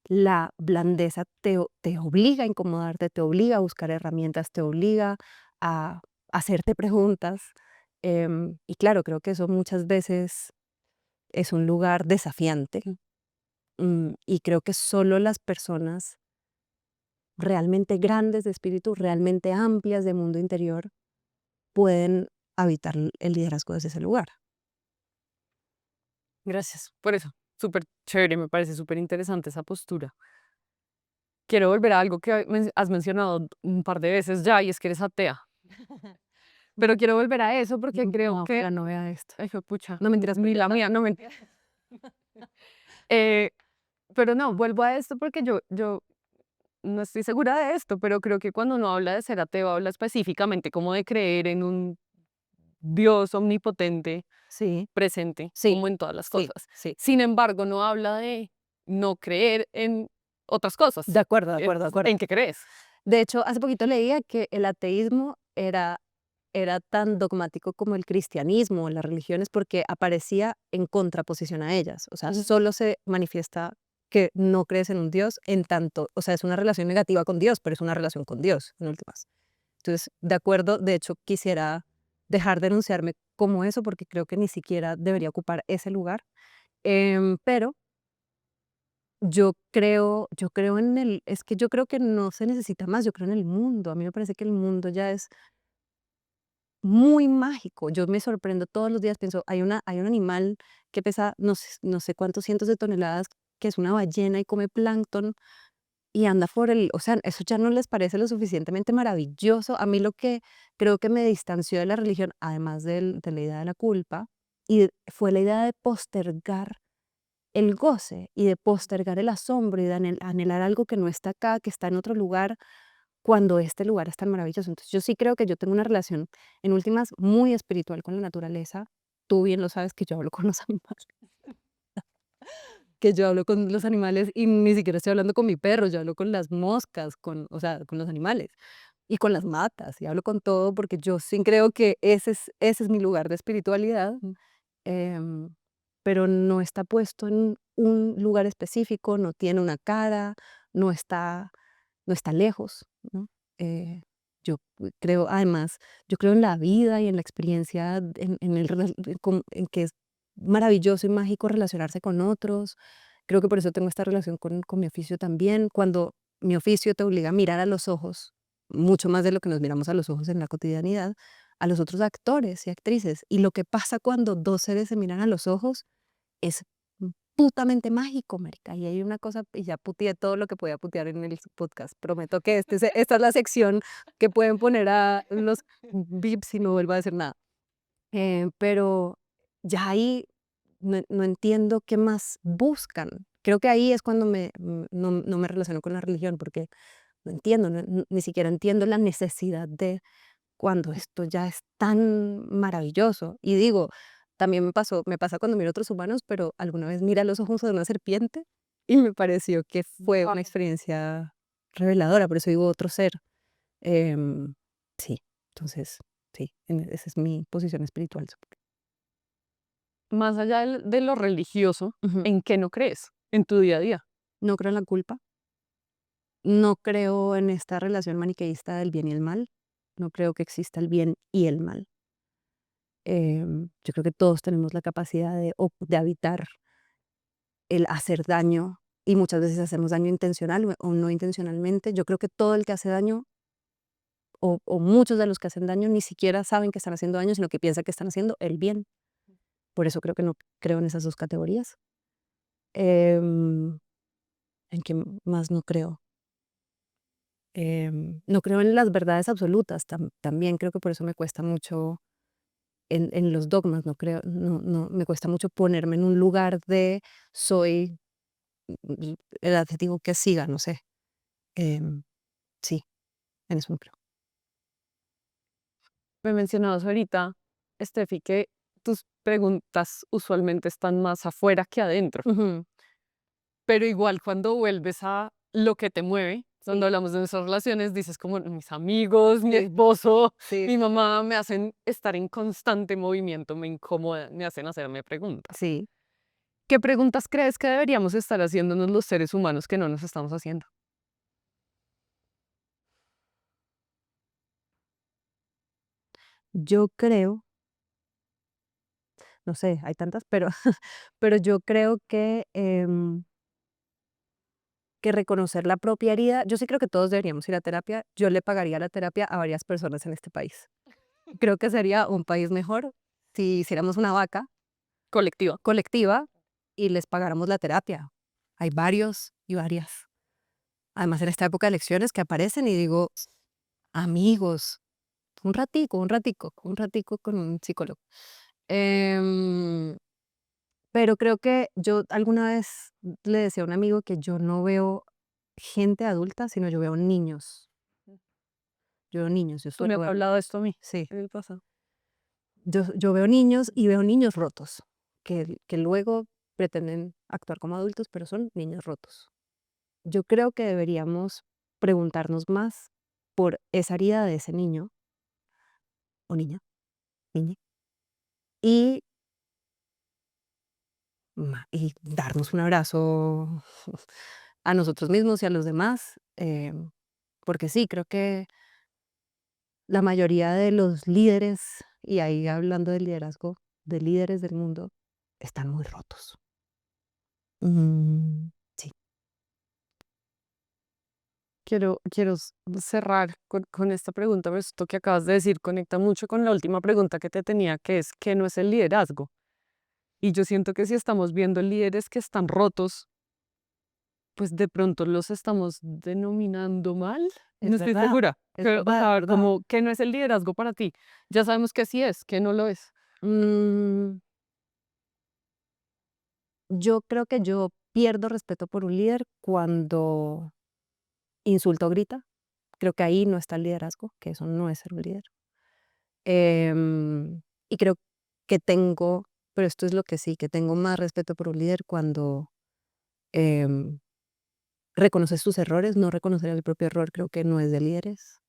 [SPEAKER 1] La blandeza te obliga a incomodarte, te obliga a buscar herramientas, te obliga a hacerte preguntas. Y claro, creo que eso muchas veces es un lugar desafiante. Y creo que solo las personas realmente grandes de espíritu, realmente amplias de mundo interior, pueden habitar el liderazgo desde ese lugar.
[SPEAKER 2] Gracias por eso. Súper chévere, me parece súper interesante esa postura. Quiero volver a algo que has mencionado un par de veces ya, y es que eres atea. Pero quiero volver a eso porque creo
[SPEAKER 1] No,
[SPEAKER 2] que...
[SPEAKER 1] ojalá no vea esto.
[SPEAKER 2] Ay, pucha,
[SPEAKER 1] No mentiras,
[SPEAKER 2] ni
[SPEAKER 1] porque
[SPEAKER 2] la mía, no mentira. Eh, pero no, vuelvo a esto porque yo no estoy segura de esto, pero creo que cuando uno habla de ser ateo, habla específicamente como de creer en un Dios omnipotente
[SPEAKER 1] sí,
[SPEAKER 2] presente,
[SPEAKER 1] sí,
[SPEAKER 2] como en todas las
[SPEAKER 1] sí,
[SPEAKER 2] cosas.
[SPEAKER 1] sí.
[SPEAKER 2] Sin embargo, no habla de no creer en otras
[SPEAKER 1] De
[SPEAKER 2] cosas.
[SPEAKER 1] acuerdo, de acuerdo, de acuerdo.
[SPEAKER 2] ¿En qué crees?
[SPEAKER 1] De hecho, hace poquito leía que el ateísmo era tan dogmático como el cristianismo o las religiones porque aparecía en contraposición a ellas. O sea, solo se manifiesta que no crees en un Dios en tanto, o sea, es una relación negativa con Dios, pero es una relación con Dios, en últimas. Entonces, de acuerdo, de hecho, quisiera dejar de enunciarme como eso porque creo que ni siquiera debería ocupar ese lugar. Pero yo creo es que yo creo que no se necesita más, yo creo en el mundo. A mí me parece que el mundo ya es muy mágico. Yo me sorprendo todos los días, pienso, hay un animal que pesa no sé cuántos cientos de toneladas, que es una ballena y come plancton y anda por el océano. Eso ya no les parece lo suficientemente maravilloso. A mí lo que creo que me distanció de la religión, además de la idea de la culpa, fue la idea de postergar el goce y de postergar el asombro y de anhelar algo que no está acá, que está en otro lugar, cuando este lugar es tan maravilloso. Entonces, yo sí creo que yo tengo una relación, en últimas, muy espiritual con la naturaleza. Tú bien lo sabes que yo hablo con los animales, que yo hablo con los animales y ni siquiera estoy hablando con mi perro, yo hablo con las moscas, o sea, con los animales y con las matas y hablo con todo porque yo sí creo que ese es mi lugar de espiritualidad. em, pero no está puesto en un lugar específico, no tiene una cara, no está no está lejos, ¿no? Eh, yo creo, además, yo creo en la vida y en la experiencia, en que es maravilloso y mágico relacionarse con otros. Creo que por eso tengo esta relación con mi oficio también. Cuando mi oficio te obliga a mirar a los ojos, mucho más de lo que nos miramos a los ojos en la cotidianidad, a los otros actores y actrices. Y lo que pasa cuando dos seres se miran a los ojos es putamente mágico, marica. Y hay una cosa, y ya puteé todo lo que podía putear en el podcast. Prometo que esta es la sección que pueden poner a los bips y no vuelvo a decir nada. Pero ya ahí no entiendo qué más buscan. Creo que ahí es cuando no me relaciono con la religión, porque no entiendo, ni siquiera entiendo la necesidad de cuando esto ya es tan maravilloso. Y digo, también me pasa cuando miro a otros humanos, pero alguna vez mira los ojos de una serpiente y me pareció que fue una experiencia reveladora, por eso digo otro ser. Em, sí, entonces, sí, esa es mi posición espiritual.
[SPEAKER 2] Más allá de lo religioso,
[SPEAKER 1] Ujú.
[SPEAKER 2] ¿en qué no crees en tu día a día?
[SPEAKER 1] No creo en la culpa, no creo en esta relación maniqueísta del bien y el mal, no creo que exista el bien y el mal. Yo creo que todos tenemos la capacidad de habitar el hacer daño y muchas veces hacemos daño intencional o no intencionalmente. Yo creo que todo el que hace daño o muchos de los que hacen daño ni siquiera saben que están haciendo daño, sino que piensan que están haciendo el bien. Por eso creo que no creo en esas dos categorías. Em, ¿En qué más no creo? No creo en las verdades absolutas. También creo que por eso me cuesta mucho en los dogmas. No creo, no, me cuesta mucho ponerme en un lugar de soy el adjetivo que siga, no sé. Em, sí, en eso no creo.
[SPEAKER 2] Me mencionabas ahorita, Steffi, que tus preguntas usualmente están más afuera que adentro,
[SPEAKER 1] Ujú.
[SPEAKER 2] pero igual cuando vuelves a lo que te mueve,
[SPEAKER 1] Sí,
[SPEAKER 2] cuando hablamos de nuestras relaciones, dices como mis amigos, mi
[SPEAKER 1] sí,
[SPEAKER 2] esposo,
[SPEAKER 1] sí,
[SPEAKER 2] mi mamá me hacen estar en constante movimiento, me incomodan, me hacen hacerme preguntas.
[SPEAKER 1] sí.
[SPEAKER 2] ¿Qué preguntas crees que deberíamos estar haciéndonos los seres humanos que no nos estamos haciendo?
[SPEAKER 1] Yo creo, no sé, hay tantas, pero, pero yo creo que reconocer la propia herida, yo sí creo que todos deberíamos ir a terapia. Yo le pagaría la terapia a varias personas en este país. Creo que sería un país mejor si hiciéramos una vaca
[SPEAKER 2] Colectiva.
[SPEAKER 1] colectiva y les pagáramos la terapia. Hay varios y varias. Además, en esta época de elecciones que aparecen y digo, amigos, un ratico con un psicólogo. Em, pero creo que yo alguna vez le decía a un amigo que yo no veo gente adulta, sino yo veo niños. Yo veo niños,
[SPEAKER 2] Tú me has hablado de esto a mí
[SPEAKER 1] sí,
[SPEAKER 2] en el pasado.
[SPEAKER 1] yo veo niños y veo niños rotos, que luego pretenden actuar como adultos, pero son niños rotos. Yo creo que deberíamos preguntarnos más por esa herida de ese niño o niña, niñe, y, y darnos un abrazo a nosotros mismos y a los demás, porque sí, creo que la mayoría de los líderes, y ahí hablando de liderazgo, de líderes del mundo, están muy rotos. Sí.
[SPEAKER 2] Quiero cerrar con esta pregunta, pero esto que acabas de decir conecta mucho con la última pregunta que te tenía, que es, ¿qué no es el liderazgo? Y yo siento que si estamos viendo líderes que están rotos, pues de pronto los estamos denominando mal. No
[SPEAKER 1] Es
[SPEAKER 2] estoy
[SPEAKER 1] verdad,
[SPEAKER 2] segura.
[SPEAKER 1] es
[SPEAKER 2] O
[SPEAKER 1] verdad, es
[SPEAKER 2] sea,
[SPEAKER 1] verdad.
[SPEAKER 2] como, ¿qué no es el liderazgo para ti? Ya sabemos que sí es, que no lo es.
[SPEAKER 1] Mm, yo creo que yo pierdo respeto por un líder cuando insulta o grita. Creo que ahí no está el liderazgo, que eso no es ser un líder. Y creo que tengo, pero esto es lo que sí, que tengo más respeto por un líder cuando em, reconoces tus errores. No reconocer el propio error creo que no es de líderes.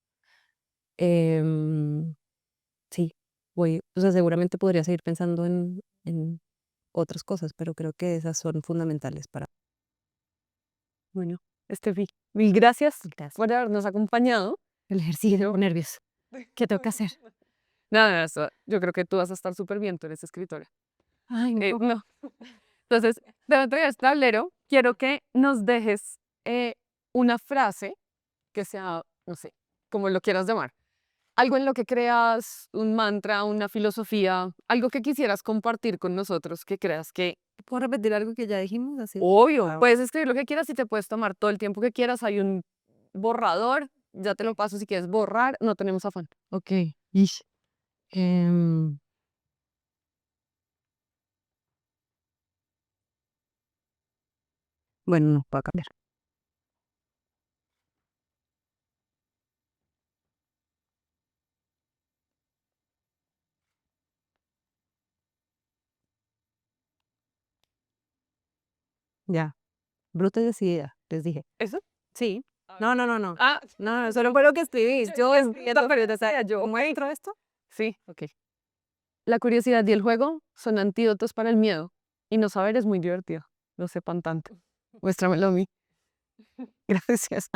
[SPEAKER 1] Em, sí, o sea, seguramente podría seguir pensando en otras cosas, pero creo que esas son fundamentales para...
[SPEAKER 2] Bueno, Estefi, mil gracias
[SPEAKER 1] Gracias.
[SPEAKER 2] por habernos acompañado.
[SPEAKER 1] El ejercicio
[SPEAKER 2] Yo,
[SPEAKER 1] con nervios. ¿Qué tengo que hacer?
[SPEAKER 2] nada, yo creo que tú vas a estar súper bien, tú eres escritora.
[SPEAKER 1] Ay, no.
[SPEAKER 2] No. Entonces, dentro de este tablero, quiero que nos dejes una frase que sea, no sé, como lo quieras llamar, Algo en lo que creas, un mantra, una filosofía, algo que quisieras compartir con nosotros, que creas que,
[SPEAKER 1] ¿Puedo repetir algo que ya dijimos? Así.
[SPEAKER 2] obvio,
[SPEAKER 1] Ah,
[SPEAKER 2] puedes escribir lo que quieras y te puedes tomar todo el tiempo que quieras. Hay un borrador, ya te lo paso si quieres borrar, no tenemos afán.
[SPEAKER 1] ok. Ish. Em, bueno, no puedo cambiar. Ya. Bruta y decidida, les dije.
[SPEAKER 2] ¿Eso?
[SPEAKER 1] Sí. No, no, no, no.
[SPEAKER 2] Ah,
[SPEAKER 1] No, eso no fue lo que escribí. Yo escribiendo, pero te sabía yo.
[SPEAKER 2] ¿cómo
[SPEAKER 1] ¿Muestro esto?
[SPEAKER 2] sí, ok. La curiosidad y el juego son antídotos para el miedo. Y no saber es muy divertido. No sepan tanto. Muéstramelo a mí. Gracias.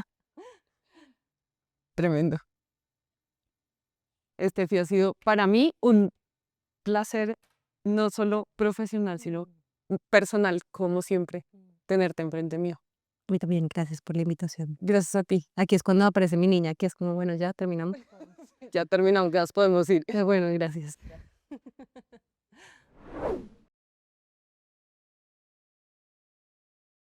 [SPEAKER 2] Tremendo. Este sí ha sido para mí un placer, no solo profesional, sino personal, como siempre, tenerte enfrente mío.
[SPEAKER 1] A mí también, gracias por la invitación.
[SPEAKER 2] Gracias a ti.
[SPEAKER 1] Aquí es cuando aparece mi niña, aquí es como, bueno, ya terminamos.
[SPEAKER 2] Ya terminamos, ya podemos ir.
[SPEAKER 1] Bueno, gracias.